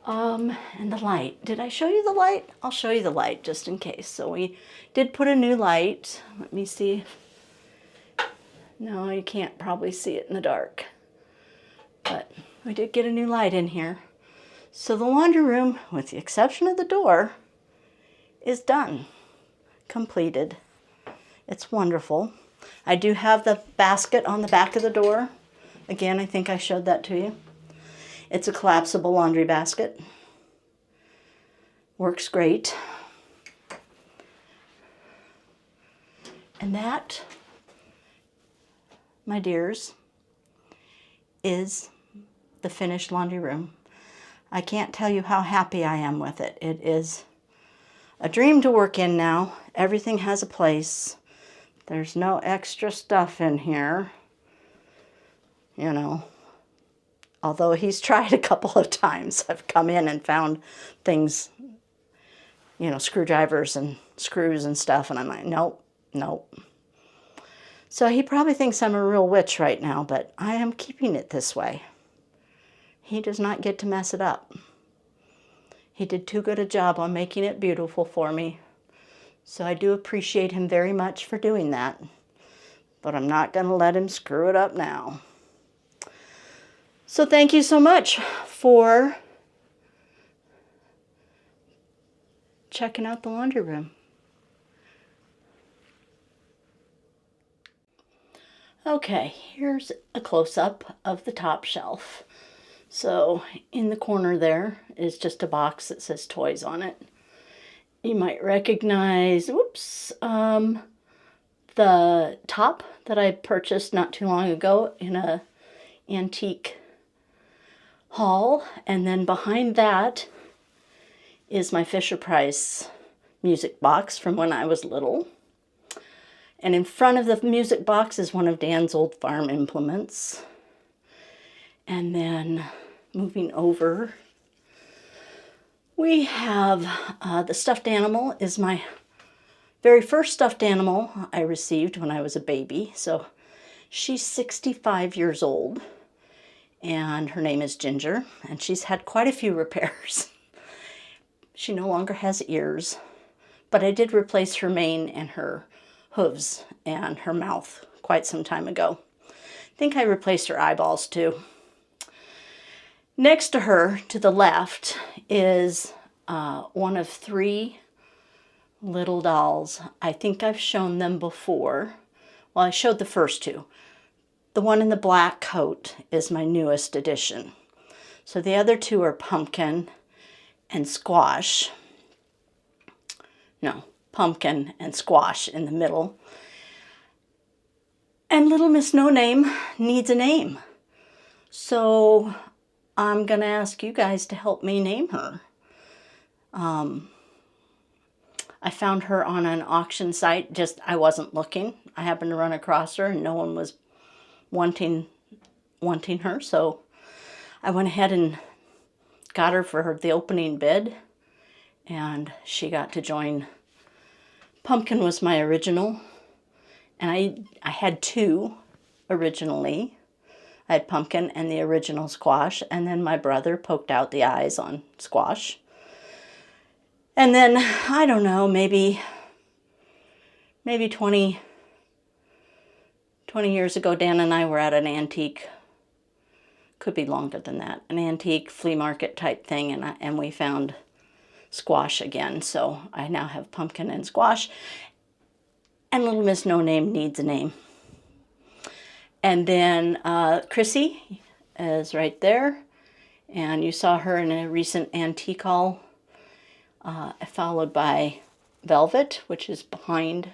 and the light. Did I show you the light? I'll show you the light just in case. So we did put a new light. Let me see. No, you can't probably see it in the dark. But we did get a new light in here. So the laundry room, with the exception of the door, is done. Completed. It's wonderful. I do have the basket on the back of the door. Again, I think I showed that to you. It's a collapsible laundry basket. Works great. And that, my dears, is the finished laundry room. I can't tell you how happy I am with it. It is a dream to work in now. Everything has a place. There's no extra stuff in here, you know. Although he's tried a couple of times. I've come in and found things, you know, screwdrivers and screws and stuff, and I'm like, nope, nope. So he probably thinks I'm a real witch right now, but I am keeping it this way. He does not get to mess it up. He did too good a job on making it beautiful for me. So I do appreciate him very much for doing that. But I'm not going to let him screw it up now. So thank you so much for checking out the laundry room. Okay, here's a close-up of the top shelf. So in the corner there is just a box that says toys on it. You might recognize, whoops, the top that I purchased not too long ago in a antique haul. And then behind that is my Fisher-Price music box from when I was little. And in front of the music box is one of Dan's old farm implements. And then moving over, we have the stuffed animal is my very first stuffed animal I received when I was a baby. So she's 65 years old, and her name is Ginger, and she's had quite a few repairs. She no longer has ears, but I did replace her mane and her hooves and her mouth quite some time ago. I think I replaced her eyeballs too. Next to her, to the left, is one of 3 little dolls. I think I've shown them before. Well, I showed the first 2. The one in the black coat is my newest addition. So the other 2 are Pumpkin and Squash. No, Pumpkin and Squash in the middle. And Little Miss No Name needs a name. So I'm going to ask you guys to help me name her. I found her on an auction site. I wasn't looking. I happened to run across her and no one was wanting her. So I went ahead and got her for the opening bid. And she got to join. Pumpkin was my original. And I had 2 originally. I had Pumpkin and the original Squash. And then my brother poked out the eyes on Squash. And then, I don't know, maybe 20 years ago, Dan and I were at an antique, could be longer than that, an antique flea market type thing, and we found Squash again. So I now have Pumpkin and Squash, and Little Miss No Name needs a name. And then Chrissy is right there, and you saw her in a recent antique haul. Followed by Velvet, which is behind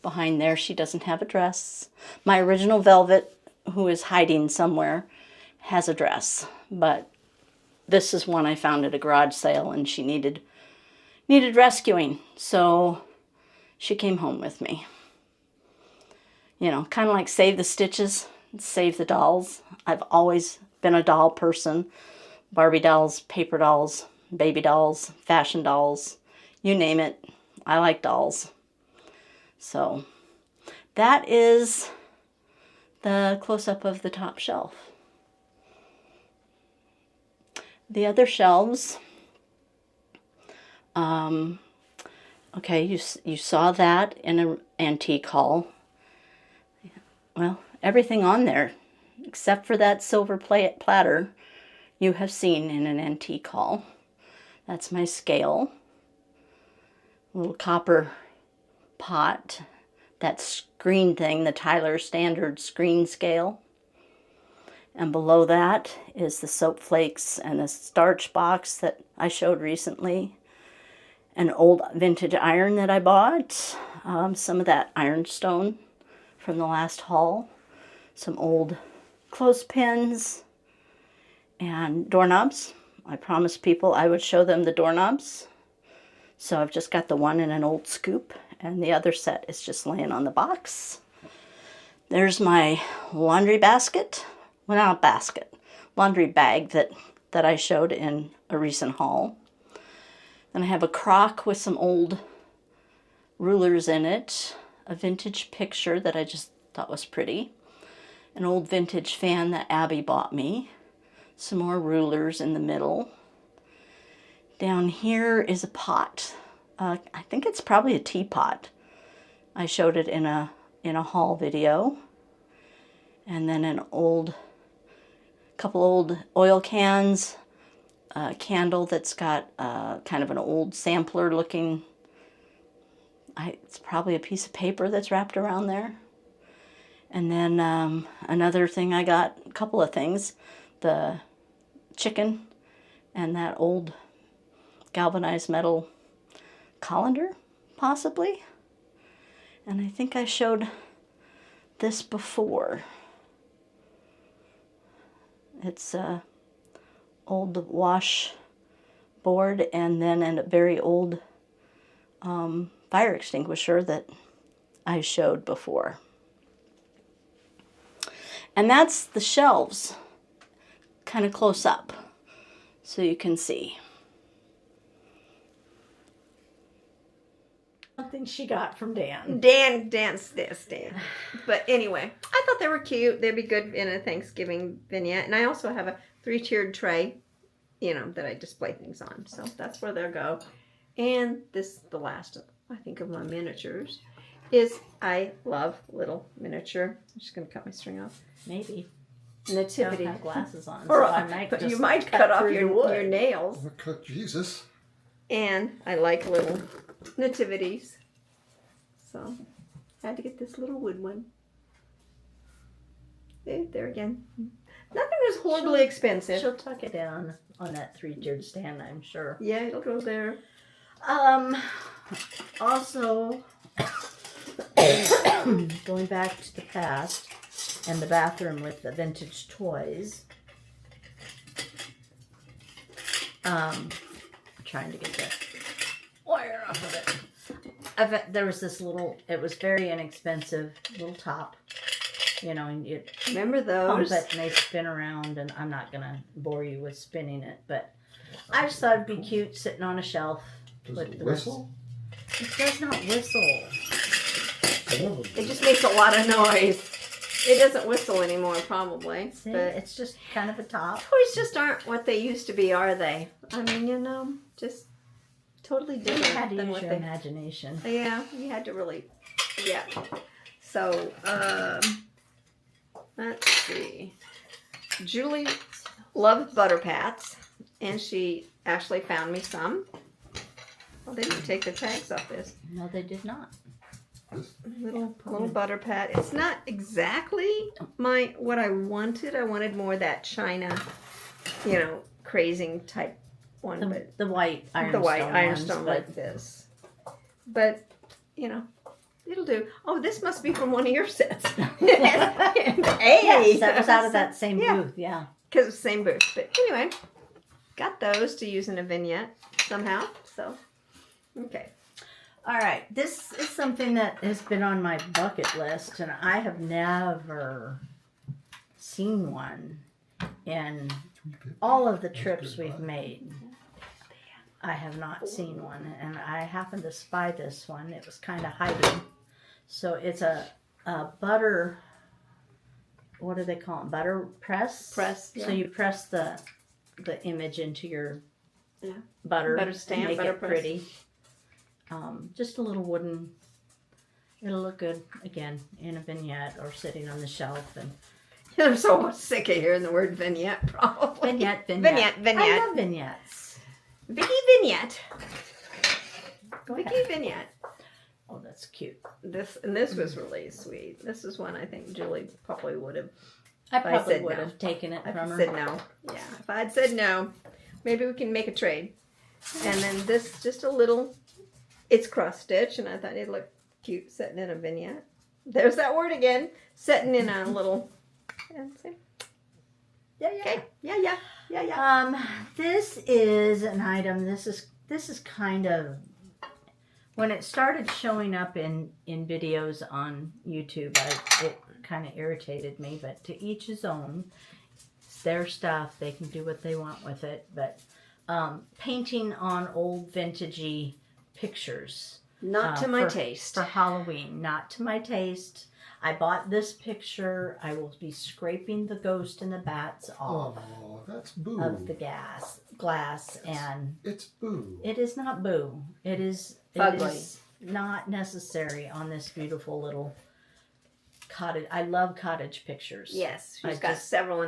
there. She doesn't have a dress. My original Velvet, who is hiding somewhere, has a dress, but this is one I found at a garage sale, and she needed rescuing, so she came home with me. You know, kind of like Save the Stitches, Save the Dolls. I've always been a doll person. Barbie dolls, paper dolls, baby dolls, fashion dolls, you name it. I like dolls. So that is the close-up of the top shelf. The other shelves, okay, you saw that in an antique haul. Well, everything on there, except for that silver platter, you have seen in an antique haul. That's my scale. Little copper pot. That screen thing, the Tyler Standard screen scale. And below that is the soap flakes and the starch box that I showed recently. An old vintage iron that I bought. Some of that ironstone from the last haul. Some old clothespins and doorknobs. I promised people I would show them the doorknobs. So I've just got the one in an old scoop, and the other set is just laying on the box. There's my laundry basket. Well, not a basket. Laundry bag that I showed in a recent haul. Then I have a crock with some old rulers in it. A vintage picture that I just thought was pretty. An old vintage fan that Abby bought me. Some more rulers in the middle. Down here is a pot. I think it's probably a teapot. I showed it in a haul video. And then an couple old oil cans, a candle that's got kind of an old sampler looking, it's probably a piece of paper that's wrapped around there. And then another thing I got, a couple of things, the chicken and that old galvanized metal colander, possibly. And I think I showed this before. It's a old wash board and then a very old fire extinguisher that I showed before. And that's the shelves, kind of close up, so you can see. Something she got from Dan. Dan. But anyway, I thought they were cute. They'd be good in a Thanksgiving vignette. And I also have a 3-tiered tray, that I display things on. So that's where they'll go. And this, the last, I think, of my miniatures, is I love little miniature. I'm just going to cut my string off. Maybe. Nativity. I don't have glasses on, Or so I might just you might cut off your wood. nails. Or cut Jesus. And I like little nativities. So I had to get this little wood one. There again. Nothing was horribly expensive. She'll tuck it down on that 3-tiered stand, I'm sure. Yeah, it'll go there. Also, going back to the past and the bathroom with the vintage toys. Trying to get the wire off of it. There was this little, it was very inexpensive little top, and you Remember pump those? it and they spin around, and I'm not going to bore you with spinning it, but I just thought it'd be cute sitting on a shelf. Does with it the whistle? It does not whistle. It just makes a lot of noise. It doesn't whistle anymore, probably. See, But it's just kind of a top. toys just aren't what they used to be, are they? I mean, just totally You different had to than use what your they... imagination. Yeah, you had to really... Yeah. So, let's see. Julie loved butter pats, and she actually found me some. Well, they didn't take the tags off this. No, they did not. Little butter pat. It's not exactly what I wanted. I wanted more that China, crazing type one. The white ironstone ones, like this. But, it'll do. Oh, this must be from one of your sets. Yes, that was out of that same booth, yeah. Because it's the same booth. But anyway, got those to use in a vignette somehow. So, okay. All right, this is something that has been on my bucket list, and I have never seen one in all of the trips we've made. I have not seen one, and I happened to spy this one. It was kind of hiding. So it's a butter, what do they call them? Butter press? Press, yeah. So you press the image into your butter stamp, and make butter it press. pretty. Just a little wooden, it'll look good, again, in a vignette or sitting on the shelf. And I'm so sick of hearing the word vignette, probably. Vignette. Vignette. I love vignettes. Vicky Vignette. Vicky Vignette. Oh, that's cute. This was really sweet. This is one I think Julie probably would have I If I probably said would no. have taken it I from her. said no. Yeah, if I had said no, maybe we can make a trade. And then this, just a little, it's cross stitch, and I thought it'd look cute setting in a vignette. There's that word again, setting in a little. Yeah, see? Yeah, Okay. Yeah. This is an item. This is kind of when it started showing up in videos on YouTube. It kind of irritated me, but to each his own. It's their stuff. They can do what they want with it. But painting on old vintagey pictures. Not to my taste. For Halloween, not to my taste. I bought this picture. I will be scraping the ghost and the bats off. Oh, that's boo. Of the glass, and it's boo. It is not boo. It is not necessary on this beautiful little cottage. I love cottage pictures. Yes, she's got several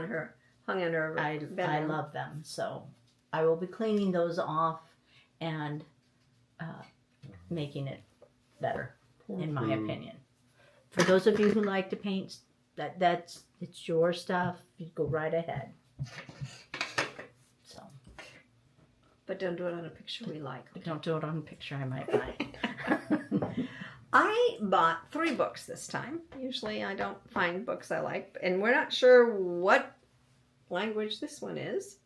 hung in her bedroom. I love them. So I will be cleaning those off and making it better, in my opinion. For those of you who like to paint, it's your stuff. You go right ahead. So, but don't do it on a picture we like. Okay? Don't do it on a picture I might buy. I bought 3 books this time. Usually I don't find books I like, and we're not sure what language this one is.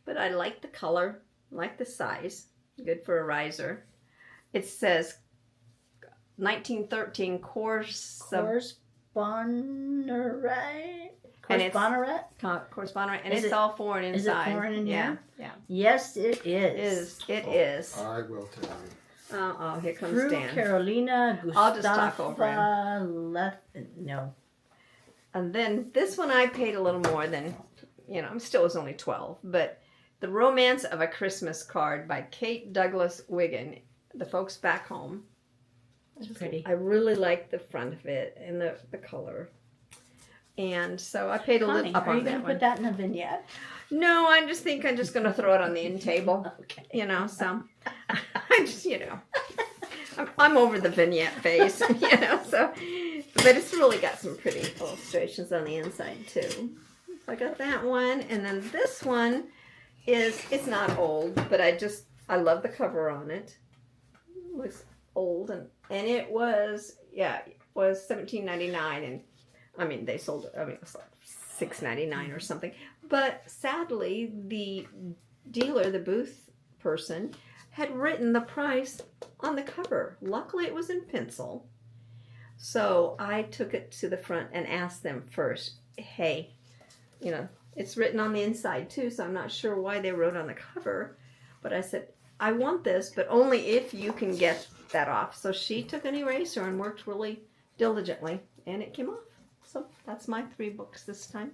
But I like the color, like the size. Good for a riser. It says 1913 Corresponderet. Corresponderet, and it's all foreign inside. Is it foreign in here? Yeah. Yes, it is. It is. I will tell you. Oh, here comes Through Dan. Carolina Gustava. I'll just talk over him. No. And then this one I paid a little more than, I'm still was only 12, but The Romance of a Christmas Card by Kate Douglas Wiggin, the folks back home. It's pretty. I really like the front of it and the color. And so I paid a little up on that one. Are you going to put that in a vignette? No, I just think I'm just going to throw it on the end table. Okay. So I just, I'm over the vignette phase, so. But it's really got some pretty illustrations on the inside, too. So I got that one. And then this one it's not old, but I love the cover on it. It looks old, and it was $17.99, and they sold it. It was like $6.99 or something. But sadly, the dealer, the booth person, had written the price on the cover. Luckily, it was in pencil. So I took it to the front and asked them first, hey, it's written on the inside too, so I'm not sure why they wrote on the cover. But I said, I want this, but only if you can get that off. So she took an eraser and worked really diligently, and it came off. So that's my 3 books this time.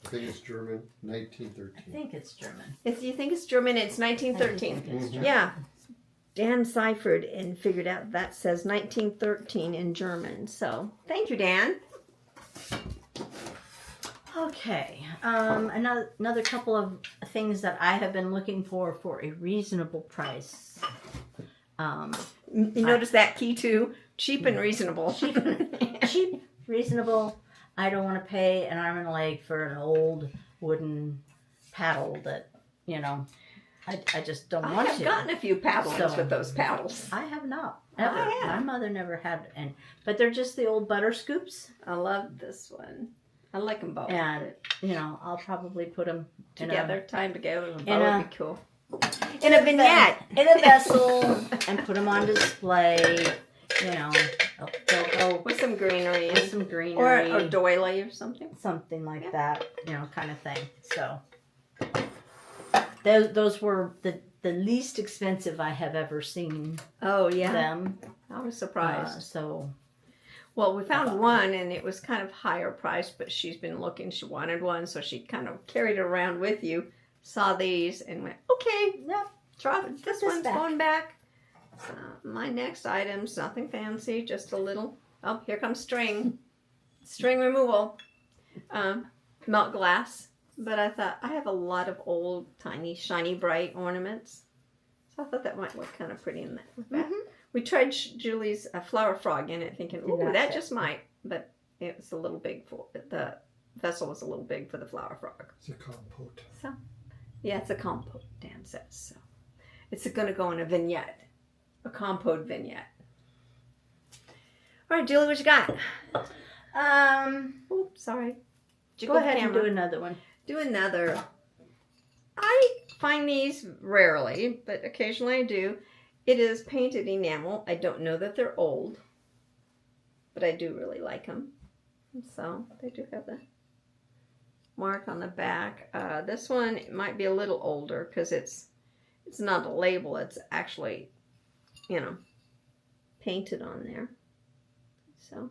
I think it's German, 1913. I think it's German. If you think it's German, it's 1913. It's German. Yeah. Dan ciphered and figured out that says 1913 in German. So thank you, Dan. Okay. Another couple of things that I have been looking for a reasonable price. You notice that key too? Cheap and reasonable. Cheap, reasonable. I don't want to pay an arm and a leg for an old wooden paddle that, I just don't want to. I have gotten a few paddles with those paddles. I have not. Ever. My mother never had any. But they're just the old butter scoops. I love this one. I like them both. And, I'll probably put them together, tie them together. Would be cool. In a vignette. In a vessel. And put them on display. With some greenery. With some greenery. Or a doily or something. Something like that, kind of thing. So, those were the least expensive I have ever seen. Oh, yeah. Them. I was surprised. Well, we found one, and it was kind of higher priced, but she's been looking. She wanted one, so she kind of carried it around with you, saw these, and went, okay, try this one's going back. My next item's nothing fancy, just a little, here comes string removal, melt glass. But I thought, I have a lot of old, tiny, shiny, bright ornaments, so I thought that might look kind of pretty in that. With that. Mm-hmm. We tried Julie's flower frog in it, thinking, ooh, that just might, but it was a little big for it. The vessel was a little big for the flower frog. It's a compote. So, yeah, it's a compote, Dan says. So, it's going to go in a vignette, a compote vignette. All right, Julie, what you got? Oops, sorry. Go ahead and do another one. Do another. I find these rarely, but occasionally I do. It is painted enamel. I don't know that they're old, but I do really like them. So they do have the mark on the back. This one might be a little older because it's not a label. It's actually, painted on there. So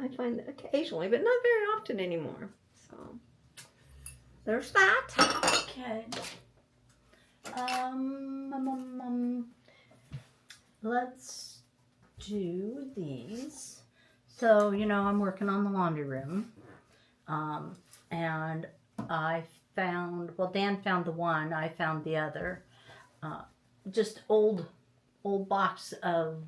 I find that occasionally, but not very often anymore. So there's that. Okay. Let's do these. So, I'm working on the laundry room. And I found, Dan found the one, I found the other. Just old box of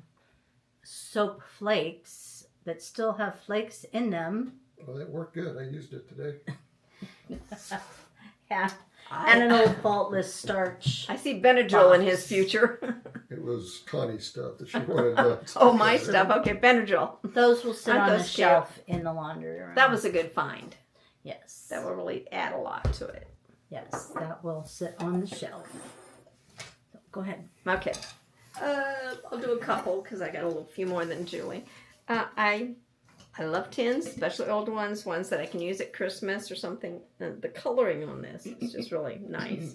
soap flakes that still have flakes in them. Well, it worked good. I used it today. Yeah. And an old faultless starch. I see Benadryl in his future. It was Connie's stuff that she wanted to... Oh, my stuff. Okay, Benadryl. Those will sit Aren't on those the shelf in the laundry room. That was a good find. Yes. That will really add a lot to it. Yes, that will sit on the shelf. So, go ahead. Okay. I'll do a couple because I got a few more than Julie. I love tins, especially older ones that I can use at Christmas or something. The coloring on this is just really nice.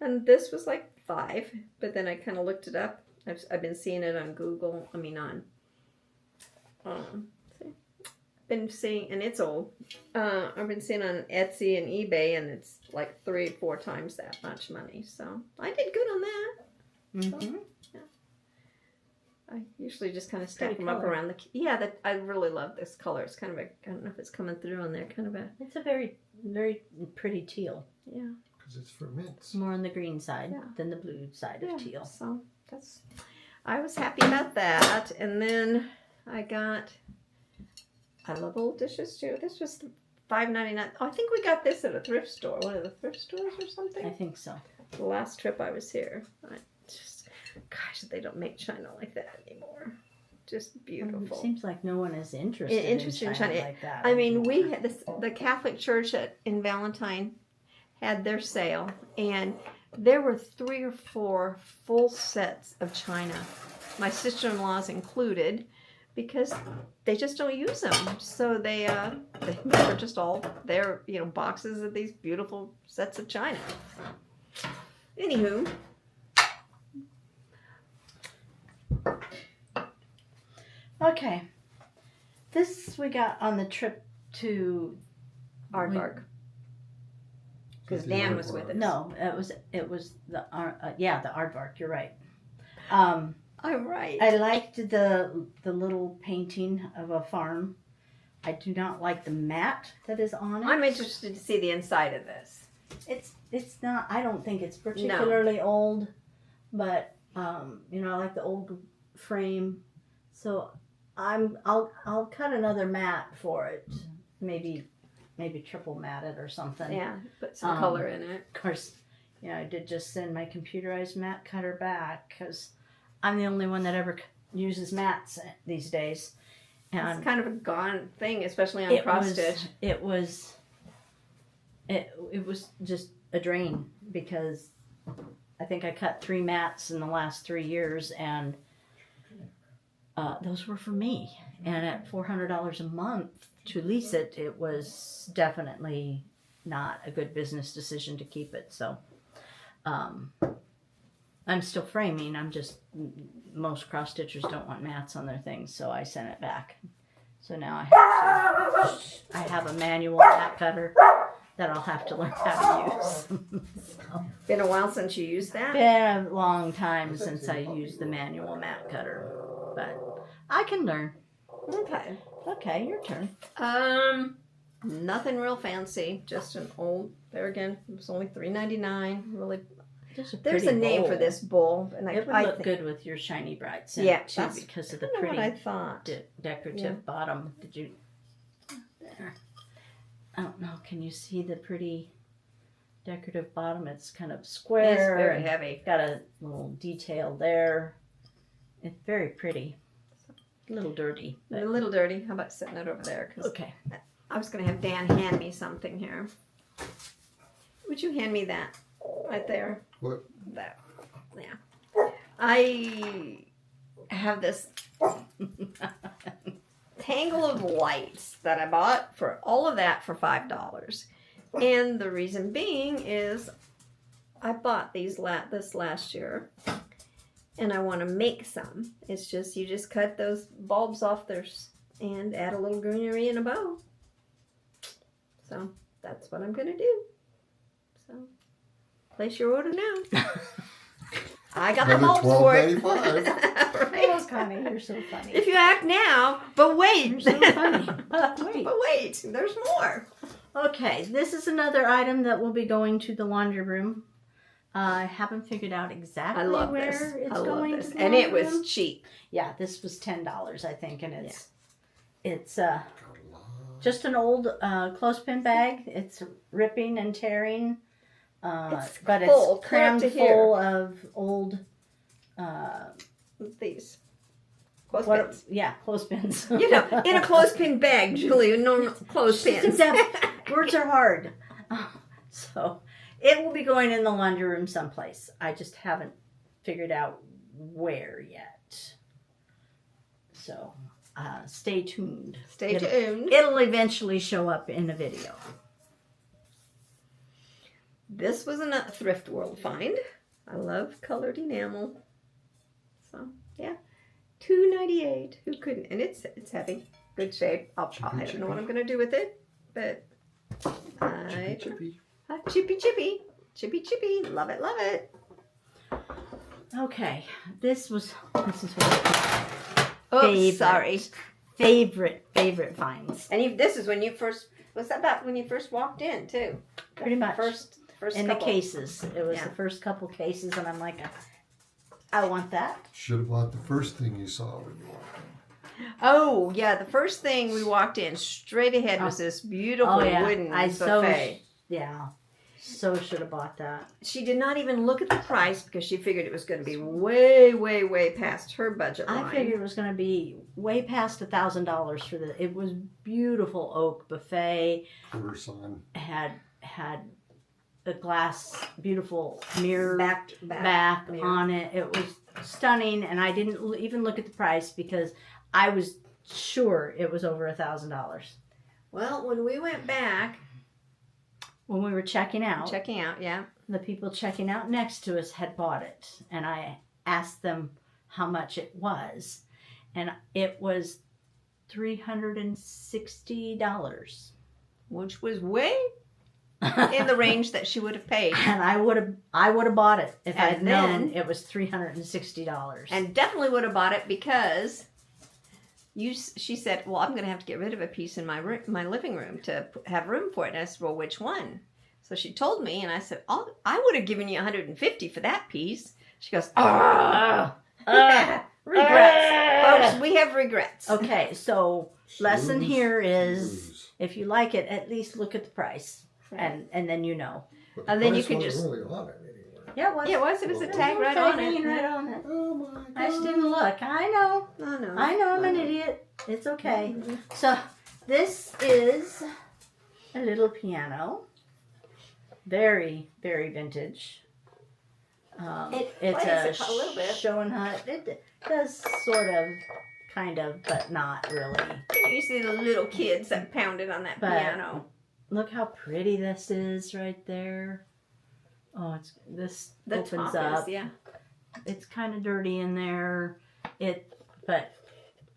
And this was like $5, but then I kind of looked it up. I've been seeing it on Google. Been seeing, and it's old. I've been seeing on Etsy and eBay, and it's like 3-4 times that much money. So I did good on that. Mm-hmm. So, yeah. I usually just kind of stack Pretty them up color. around I really love this color. It's kind of I don't know if it's coming through on there. Kind of a, It's a very, very pretty teal. yeah. Because it's for mints. More on the green side Yeah. than the blue side of teal. So I was happy about that. And then I love old dishes too. This was $5.99. Oh, I think we got this at a thrift store. One of the thrift stores or something. I think so. The last trip I was here. Gosh, they don't make china like that anymore. Just beautiful. It seems like no one is interested in china like that. I mean, we had the Catholic Church in Valentine had their sale, and there were 3 or 4 full sets of china, my sister-in-law's included, because they just don't use them. So they were just all there, boxes of these beautiful sets of china. Anywho. Okay. This we got on the trip to Aardvark. Because Dan was with us. No, it was the Aardvark. You're right. I'm right. I liked the little painting of a farm. I do not like the mat that is on it. I'm interested to see the inside of this. It's not. I don't think it's particularly old, but I like the old frame. So I'll cut another mat for it. Maybe triple mat it or something. Yeah, put some color in it. Of course, I did just send my computerized mat cutter back because I'm the only one that ever uses mats these days. And it's kind of a gone thing, especially on cross stitch. It was just a drain because I think I cut 3 mats in the last 3 years, and those were for me. And at $400 a month to lease it, it was definitely not a good business decision to keep it. So I'm still framing. Most cross stitchers don't want mats on their things, so I sent it back. So now I have a manual mat cutter that I'll have to learn how to use. So, Been a while since you used that? been a long time since I used the manual mat cutter, but I can learn. Okay. Okay, your turn. Nothing real fancy. Just an old. There again, it was only $3.99. Really. There's There's a name for this bowl, and It would I look think, good with your shiny brights. Yeah, too, that's because of the I don't know pretty what I thought. decorative bottom. Did you? There. I don't know, can you see the pretty decorative bottom? It's kind of square. It's very and heavy. Got a little detail there. It's very pretty. A little dirty. A little dirty. How about setting it over there? 'Cause Okay. I was going to have Dan hand me something here. Would you hand me that right there? What? That. Yeah. I have this tangle of lights that I bought for all of that for $5. And the reason being is I bought these this last year and I want to make some. It's just, you just cut those bulbs off there and add a little greenery and a bow. So that's what I'm going to do. So place your order now. I got the bulbs for it. $12.95. Right? Oh, Connie, you're so funny. If you act now, but wait. You're so funny. Wait. But wait, there's more. Okay, this is another item that will be going to the laundry room. I haven't figured out exactly I love where this. it's I love going this. to the And it laundry was room. cheap. Yeah, this was $10, I think, and it's Got a lot. just an old clothespin bag. It's ripping and tearing, It's but full, it's clear up crammed to here. full of old. These What? clothespins. Yeah, clothespins. You know, in a clothespin bag, Julie, no clothespins. Words are hard. So it will be going in the laundry room someplace. I just haven't figured out where yet. So stay tuned. Stay tuned. It'll eventually show up in a video. This was a thrift world find. I love colored enamel. So yeah, $2.98. Who couldn't? And it's heavy, good shape. I don't know what I'm gonna do with it, but I Chippy. chippy chippy. Love it. Okay, this is what Oh, Favorite. sorry. favorite finds. And this is when you first. Was that about when you first walked in too? Pretty much. First In couple. the cases. It was Yeah. the first couple cases, and I'm like, I want that. Should have bought the first thing you saw when you walked in. Oh yeah, the first thing we walked in straight ahead was this beautiful wooden buffet. So should have bought that. She did not even look at the price because she figured it was going to be way past her budget line. I figured it was going to be way past $1,000 for the. It was beautiful oak buffet. Person. Had a glass, beautiful mirror back mirror. on it. It was stunning, and I didn't even look at the price because I was sure it was over $1,000. Well, when we went back, When we were checking out, yeah. the people checking out next to us had bought it, and I asked them how much it was, and it was $360. Which was way in the range that she would have paid. And I would have bought it if I'd And known then- it was $360. And definitely would have bought it because she said, well, I'm going to have to get rid of a piece in my living room to have room for it. And I said, well, which one? So she told me, and I said, oh, I would have given you $150 for that piece. She goes, regrets. Folks, we have regrets. Okay, so lesson Snooze, here is snooze. if you like it, at least look at the price, Right. and then you know. But the And then you price could wasn't just- really on it anywhere. Yeah, it was. Yeah, it was a tag right on it. Right on it. Oh my god. I just didn't look. I know. I know I'm an idiot. It's okay. So this is a little piano. Very, very vintage. It It's plays a little bit. showing hut. It does sort of, kind of, but not really. You see the little kids that pounded on that But- piano. Look how pretty this is right there. Oh, this The opens top up. is, yeah. It's kind of dirty in there. But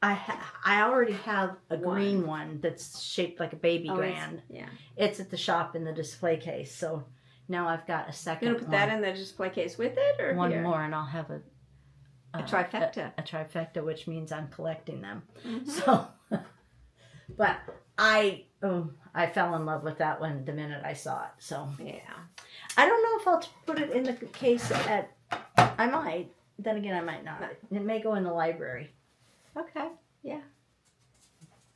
I already have a green one that's shaped like a baby grand. Yeah. It's at the shop in the display case. So now I've got a You second gonna put one. that in the display case with it, or One here? more, and I'll have a trifecta. A trifecta, which means I'm collecting them. Mhm. So, but I fell in love with that one the minute I saw it. So Yeah. I don't know if I'll put it in the case at. I might. Then again, I might not. It may go in the library. Okay. Yeah.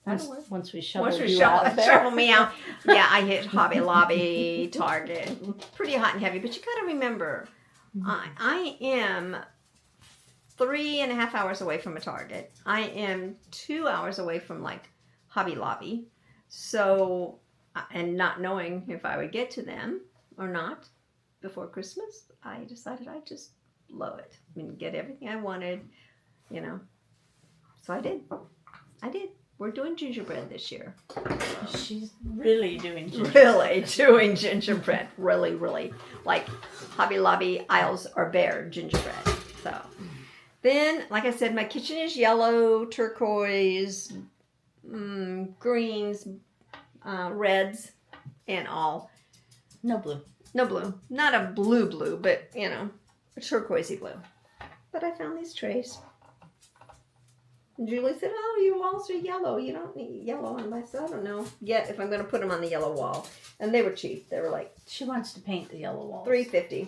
Once we shovel Once we you out of there. shovel me out. Yeah, I hit Hobby Lobby, Target. Pretty hot and heavy, but you got to remember, I am 3.5 hours away from a Target. I am 2 hours away from like Hobby Lobby. So, and not knowing if I would get to them or not before Christmas, I decided I'd just blow it. I mean, get everything I wanted, you know. So I did. We're doing gingerbread this year. She's really doing gingerbread. Really doing gingerbread. Really. Like Hobby Lobby aisles are bare gingerbread. So then, like I said, my kitchen is yellow, turquoise, greens, reds, and all. No blue. No blue. Not a blue, but, you know, a turquoisey blue. But I found these trays. And Julie said, oh, your walls are yellow. You don't need yellow. And I said, I don't know yet if I'm going to put them on the yellow wall. And they were cheap. They were like She wants to paint the yellow wall. $3.50.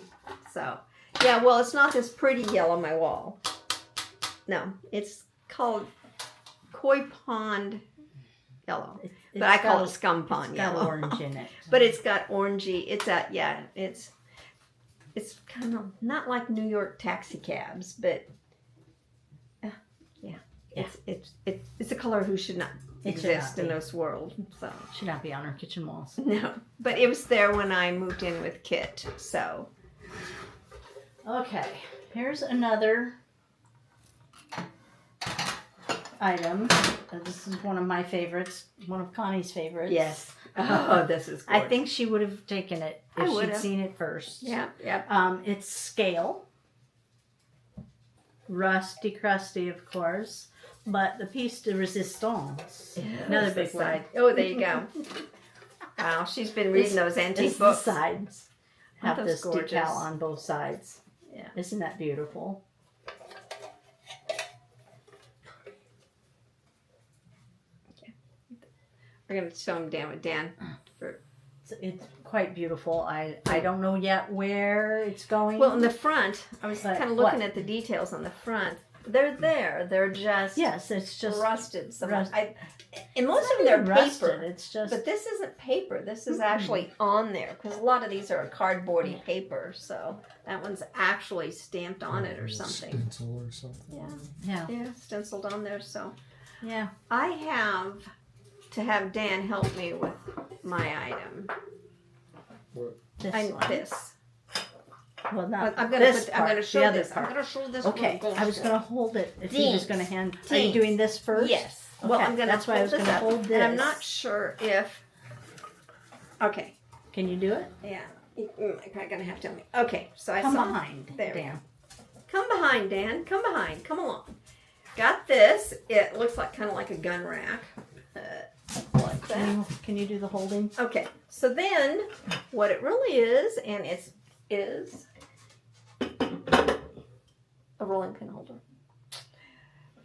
So, yeah, well, it's not this pretty yellow, my wall. No, it's called Koi Pond yellow. But I call it Scum Pond It's got yellow. orange in it. But it's got orangey. It's kind of not like New York taxi cabs, but it's a color who should not exist in this world. So Should not be on our kitchen walls. no, but it was there when I moved in with Kit. So Okay, here's another item. This is one of my favorites, one of Connie's favorites. yes, oh, this is. I think she would have taken it I if she'd would've. seen it first. Yeah. It's scale. Rusty, crusty, of course. But the piece de resistance. Another big one. side. Oh, there you go. Wow, she's been reading those antique It's books. The sides have Aren't those this gorgeous? decal on both sides. Yeah. Isn't that beautiful? We're gonna show them Dan for. It's quite beautiful. I don't know yet where it's going. Well, in the front, I was But kind of looking what? at the details on the front. They're there. They're just yes, it's just rusted. rust- And most of them they're rusted. paper. It's just But this isn't paper. This is actually on there because a lot of these are cardboardy paper. So that one's actually stamped on it or something. Stencil or something. Yeah, stenciled on there. So yeah. I have to have Dan help me with my item. This one. This. Well, not I'm gonna this put, part, I'm gonna show the other this. part. I'm gonna show this. Okay, one. I was gonna hold it if he was gonna hand. Are you Thanks. doing this first? Yes. Okay, Well, I'm gonna. that's why I was hold this gonna up, hold And I'm this. not sure if. Okay. Can you do it? Yeah. You're probably gonna have to tell me. Okay. So I Come saw. behind. There we Dan. Come behind, Dan. Come behind. Come along. Got this. It looks like kind of like a gun rack. Like that. Can you do the holding? Okay. So then, what it really is, and is a rolling pin holder.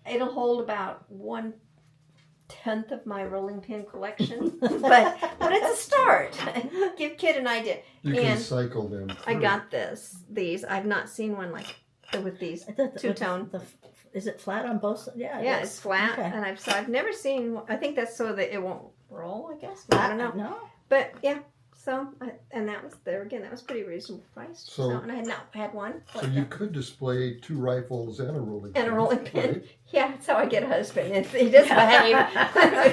It'll hold about 1/10 of my rolling pin collection, but it's a start. Give Kid an idea. You can And cycle them. I through. got these. I've not seen one like with these two-tone. Is it flat on both sides? Yeah. Yeah, it it's is. flat, Okay. and I've never seen. I think that's so that it won't roll. I guess I don't know, No. but yeah. So and that was there again. That was pretty reasonable priced. So- and I had not had one. So you could display 2 rifles and a rolling And a rolling pin. right? Yeah, that's how I get a husband. If he does behave,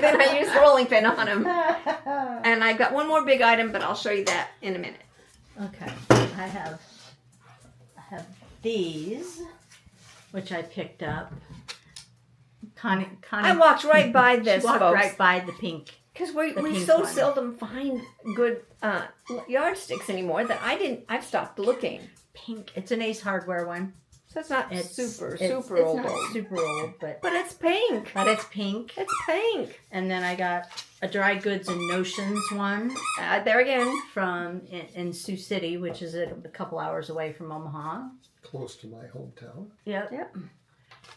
then I use the rolling pin on him. And I've got one more big item, but I'll show you that in a minute. Okay. I have these, which I picked up. Connie I walked right by she this, walked folks. right by the pink. Because The we pink so one. seldom find good yardsticks anymore that I've stopped looking. Pink. It's an Ace Hardware one. So it's not It's super it's old. not super old, but But it's pink. it's pink. It's pink. And then I got a Dry Goods and Notions one There again. from in Sioux City, which is a couple hours away from Omaha. Close to my hometown. Yep.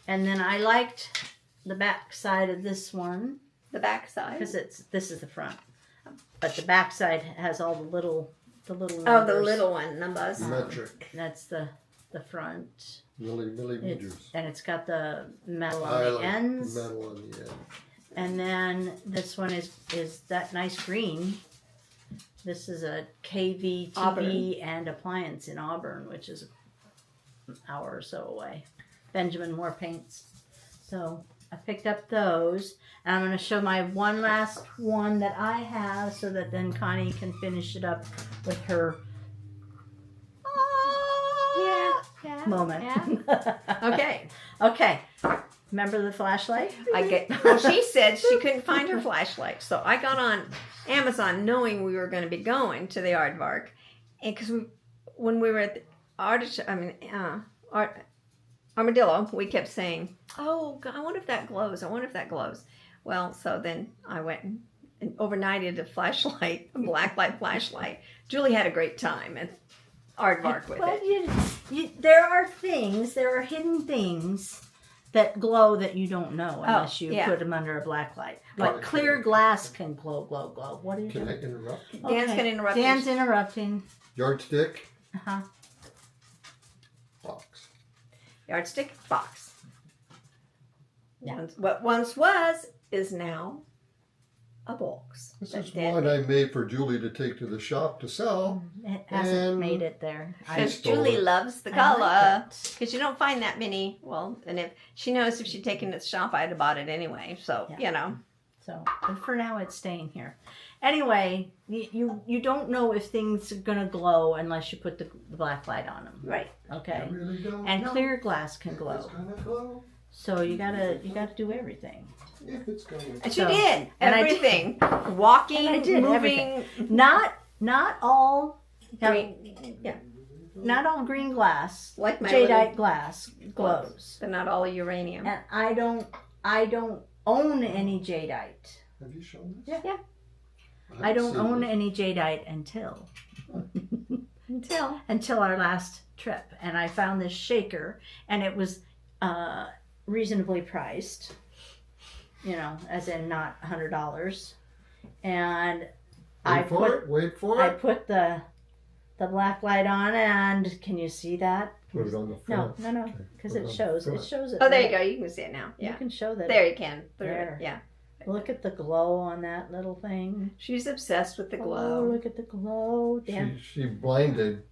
And then I liked the back side of this one The back side. because this is the front, but the back side has all the little Oh, the numbers. little one, numbers. Metric. That's the front, Millimeters. and it's got the metal I on the like ends. metal on the end. And then this one is that nice green. This is a KV TV Auburn. and appliance in Auburn, which is an hour or so away. Benjamin Moore Paints. So I picked up those. And I'm going to show my one last one that I have so that then Connie can finish it up with her Yeah. moment. Yeah. Okay. Okay. Remember the flashlight? Well, she said she couldn't find her flashlight, so I got on Amazon knowing we were going to be going to the aardvark, and because when we were at the armadillo, we kept saying, "Oh, God, I wonder if that glows. I wonder if that glows." Well, so then I went and overnighted a flashlight, a blacklight flashlight. Julie had a great time at aardvark with But it. there are hidden things that glow that you don't know unless you yeah. put them under a black light. Like clear glass can glow. What are you Can I doing? interrupt? Dan's going to interrupt. Dan's you. interrupting. Yardstick, Uh-huh. box. Yardstick box. Yeah. What once was is now a box. This that is Dan one made. I made for Julie to take to the shop to sell. It hasn't And made it there. Because stole Julie it. loves the I color. like it. Because you don't find that many. Well, and if she knows if she'd taken it to the shop, I'd have bought it anyway. So, Yeah. you know. So, but for now, it's staying here. Anyway, you don't know if things are gonna glow unless you put the black light on them. Right. Okay. I really don't And know clear glass can if glow. it's gonna glow. So you gotta do everything. If it's gonna And So- she did. and I did. Everything. Walking, And I did moving. Not all Green. Yeah. not all green glass, Like my jadeite little gloss glows. But not all uranium. And I don't own any jadeite. Have you shown this? Yeah. I don't haven't own seen any jadeite until Until. our last trip, and I found this shaker, and it was reasonably priced. You know, as in not $100. And I Wait for it. put the black light on, and can you see that? Put it on the No, front. because Put it on the shows. It front. shows it. Oh, there you red. go. You can see it now. You Yeah. can show that. There you can. There. Yeah. Look at the glow on that little thing. She's obsessed with the Oh, glow. look at the glow. Dan. She blinded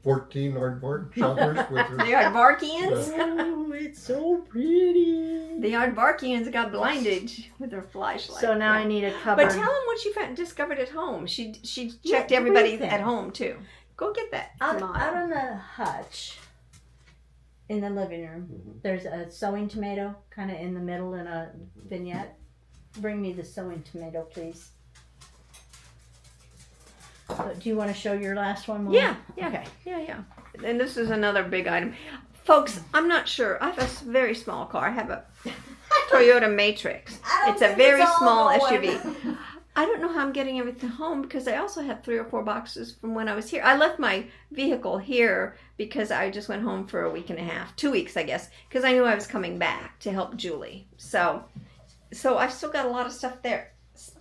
14 aardvark shoppers with her. The Aardvarkians. Oh, it's so pretty. The Aardvarkians got blinded with their flashlight. So now Yeah. I need a cupboard. But tell them what you discovered at home. She Yeah, checked everybody everything. at home too. Go get that. out model. on the hutch in the living room. Mhm. There's a sewing tomato kind of in the middle in a vignette. Bring me the sewing tomato, please. So, do you want to show your last one? Molly? Yeah. Okay. Yeah. And this is another big item. Folks, I'm not sure. I have a very small car. I have a Toyota Matrix. It's a very small SUV. I don't know how I'm getting everything home because I also have 3 or 4 boxes from when I was here. I left my vehicle here because I just went home for a week and a half, 2 weeks, I guess, because I knew I was coming back to help Julie. So I've still got a lot of stuff there.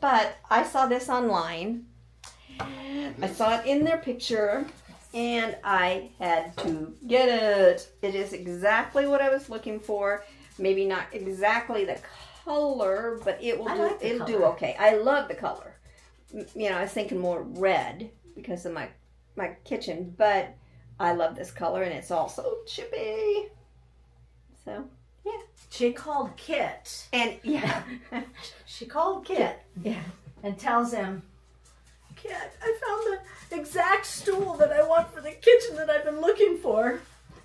But I saw this online. I saw it in their picture, and I had to get it. It is exactly what I was looking for. Maybe not exactly the color, but it will I do. like the It'll do color. okay. I love the color. You know, I was thinking more red because of my kitchen, but I love this color, and it's also chippy. So She called Kit. and yeah, She called Kit yeah. and tells him, Kit, I found the exact stool that I want for the kitchen that I've been looking for.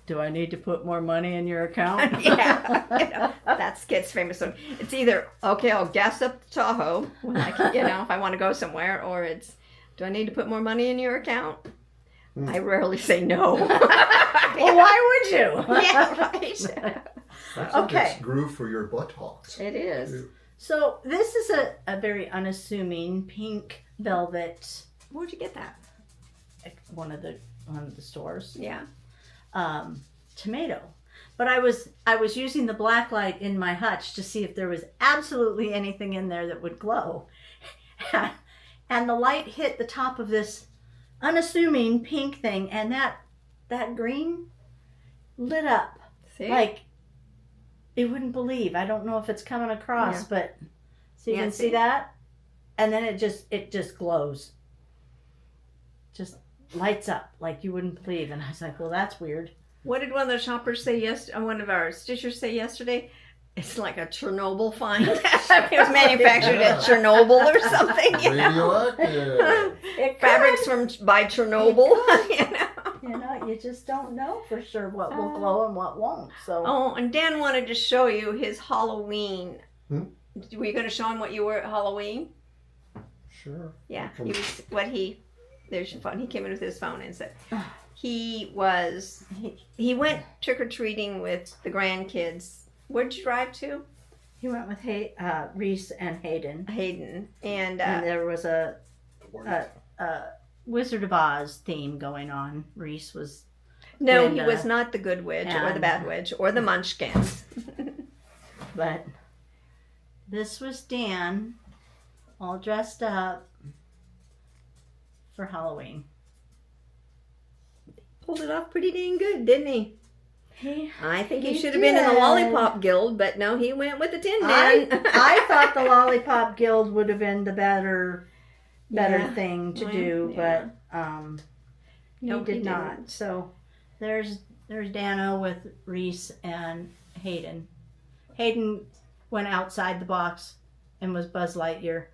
Do I need to put more money in your account? Yeah, you know, that's Kit's famous one. It's either okay, I'll gas up the Tahoe, when I can, you know, if I want to go somewhere, or it's, do I need to put more money in your account? I rarely say no. Well, why would you? Yeah, right. That's Okay. a groove for your buttocks. It is. So this is a very unassuming pink velvet, Where'd you get that? one of the stores, Yeah. tomato. But I was using the black light in my hutch to see if there was absolutely anything in there that would glow. And the light hit the top of this unassuming pink thing, and that green lit up See? like you wouldn't believe. I don't know if it's coming across, Yeah. but So you Yeah, can see? see that, and then it just glows, just lights up like you wouldn't believe. And I was like, well, that's weird. What did one of the shoppers say yesterday? One of our stitchers say yesterday? It's like a Chernobyl find. It was manufactured at Chernobyl or something. You know? Radioactive. Fabrics by Chernobyl. You know? You know, you just don't know for sure what will glow and what won't. So Oh, and Dan wanted to show you his Halloween. Hmm? Were you going to show him what you were at Halloween? Sure. Yeah, there's your phone. He came in with his phone and said he went trick or treating with the grandkids. Where'd you drive to? he went with Reese and Hayden, And there was a Wizard of Oz theme going on. Reese was no, and, he was not the good witch or the bad witch or the munchkins. but this was Dan, all dressed up for Halloween. Pulled it off pretty dang good, didn't he? I think he He should have been in the did. Lollipop Guild, but no, he went with the Tin I Man. thought the Lollipop Guild would have been the better Yeah. thing to Well, do, yeah. but Nope, he he did not. didn't. So there's Dano with Reese and Hayden. Hayden went outside the box and was Buzz Lightyear.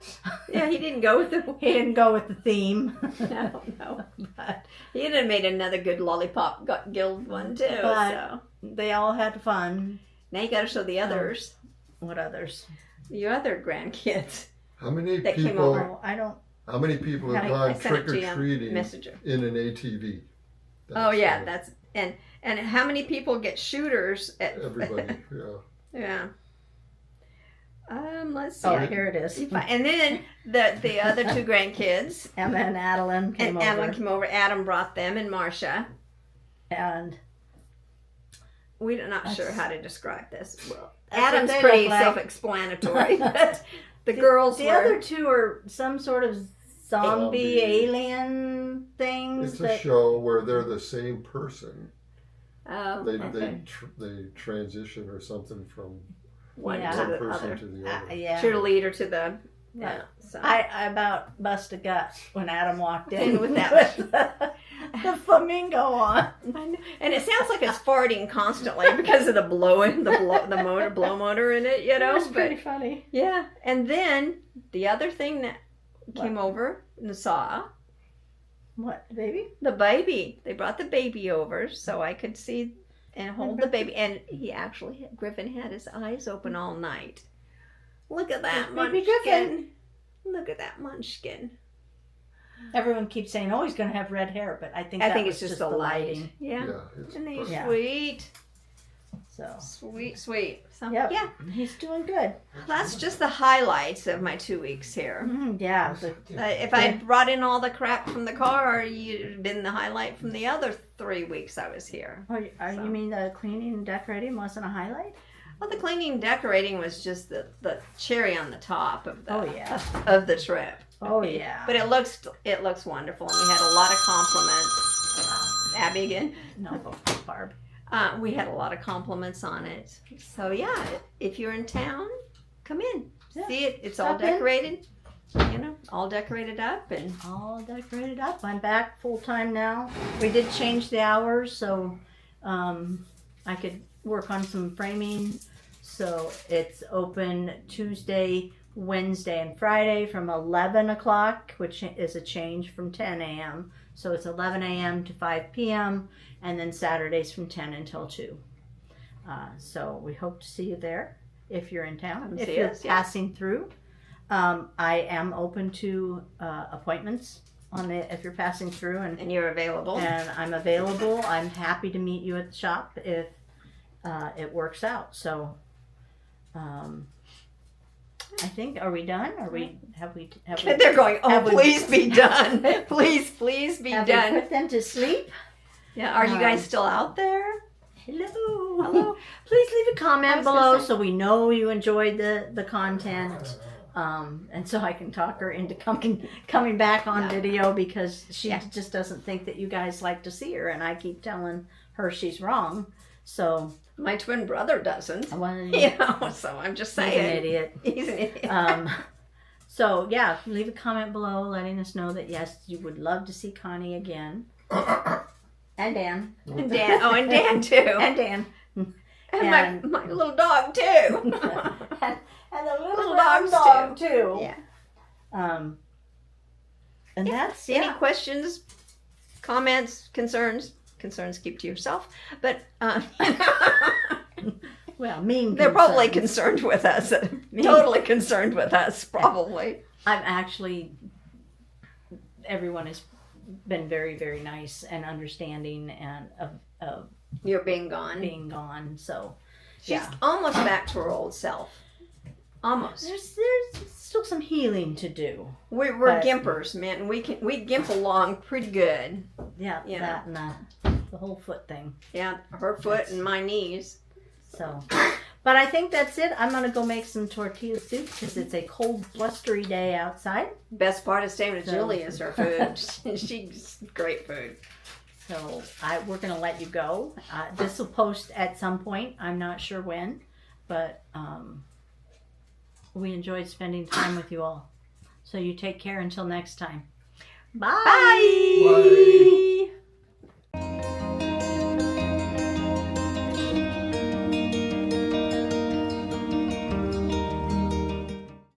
Yeah, he didn't go with the. He didn't go with the theme. No. But He'd have made another good Lollipop Guild one too. But- So they all had fun. now you got to show the others, What others? your other grandkids How many that came people? over. Oh, I don't. How many people have I gone sent it trick to or you on treating Messenger. in an ATV? Oh yeah, uh, that's and how many people get shooters at everybody. Yeah. Yeah. Let's see. Oh, here it is. And then the other two grandkids. Emma and Adeline came And over. Adeline came over. Adam brought them and Marcia. And We're not sure how to describe this. Well, That's what Adam's they pretty look like. self-explanatory, but the girls the were. other two are some sort of zombie Zombie. alien things. It's a that, show where they're the same person. Oh, They okay. they transition or something from One Yeah. to one the person other. to the other. yeah. Cheerleader to the. Yeah. So. I about bust a gut when Adam walked in In with that. the flamingo on. And it sounds like it's farting constantly because of the blow motor in it, you know. It was But pretty funny. yeah, and then the other thing that came over and saw What, baby? the baby. They brought the baby over so I could see and hold the baby. And Griffin had his eyes open all night. Look at that Baby munchkin. Griffin. Look at that munchkin. Everyone keeps saying, "Oh, he's going to have red hair," but I think It's just the lighting. Yeah. Yeah, it's Isn't he Yeah. sweet? So, Sweet. So, yep. yeah. He's doing good. That's just the highlights of my 2 weeks here. Yeah. If I brought in all the crap from the car, you'd been the highlight from the other 3 weeks I was here. You mean the cleaning and decorating wasn't a highlight? Well, the cleaning and decorating was just the cherry on the top of the Oh, yeah. of the trip. Oh, yeah. But it looks wonderful, and we had a lot of compliments. Abby again. No, Barb. We had a lot of compliments on it. So yeah, if you're in town, come in, Yeah. see it. It's all Stop in. decorated. All decorated up and. All decorated up. I'm back full time now. We did change the hours so I could work on some framing. So it's open Tuesday, Wednesday, and Friday from 11 o'clock, which is a change from 10 a.m. So it's 11 a.m. to 5 p.m. and then Saturdays from 10 until 2. So we hope to see you there if you're in town. Come If see you're us, yeah. passing through. I am open to appointments if you're passing through, and you're available. I'm available. I'm happy to meet you at the shop if it works out. So, I think, are we done? Have we They're going, oh, have we- please be done. Please be have we done. put them to sleep? Yeah, are you guys still out there? Hello. Hello. Please leave a I comment was gonna below say- so we know you enjoyed the content. And so I can talk her into coming back on Yeah. video because she Yeah. just doesn't think that you guys like to see her, and I keep telling her she's wrong. So My twin brother doesn't. Well, You know, so I'm just he's an saying. idiot. He's an idiot. So yeah, leave a comment below letting us know that yes, you would love to see Connie again. And Dan. And Dan. Oh, and Dan too. And Dan. And my little dog too. and the little dogs dog too. Yeah. And that's Any questions, comments, concerns? Concerns keep to yourself. But well, mean. they're probably concerns. concerned with us. Totally concerned with us, probably. I'm actually. Everyone has been very, very nice and understanding and of You're being gone. being gone. So She's yeah. almost back to her old self. Almost. There's still some healing to do. We're but- gimpers, man. We gimp along pretty good. Yeah, Yeah. that and the whole foot thing. Yeah, her foot and my knees. So, but I think that's it. I'm gonna go make some tortilla soup because it's a cold, blustery day outside. Best part of staying with So- Julie is her food. She's great food. So we're gonna let you go. This will post at some point. I'm not sure when, but we enjoyed spending time with you all. So you take care until next time. Bye. Bye. Bye.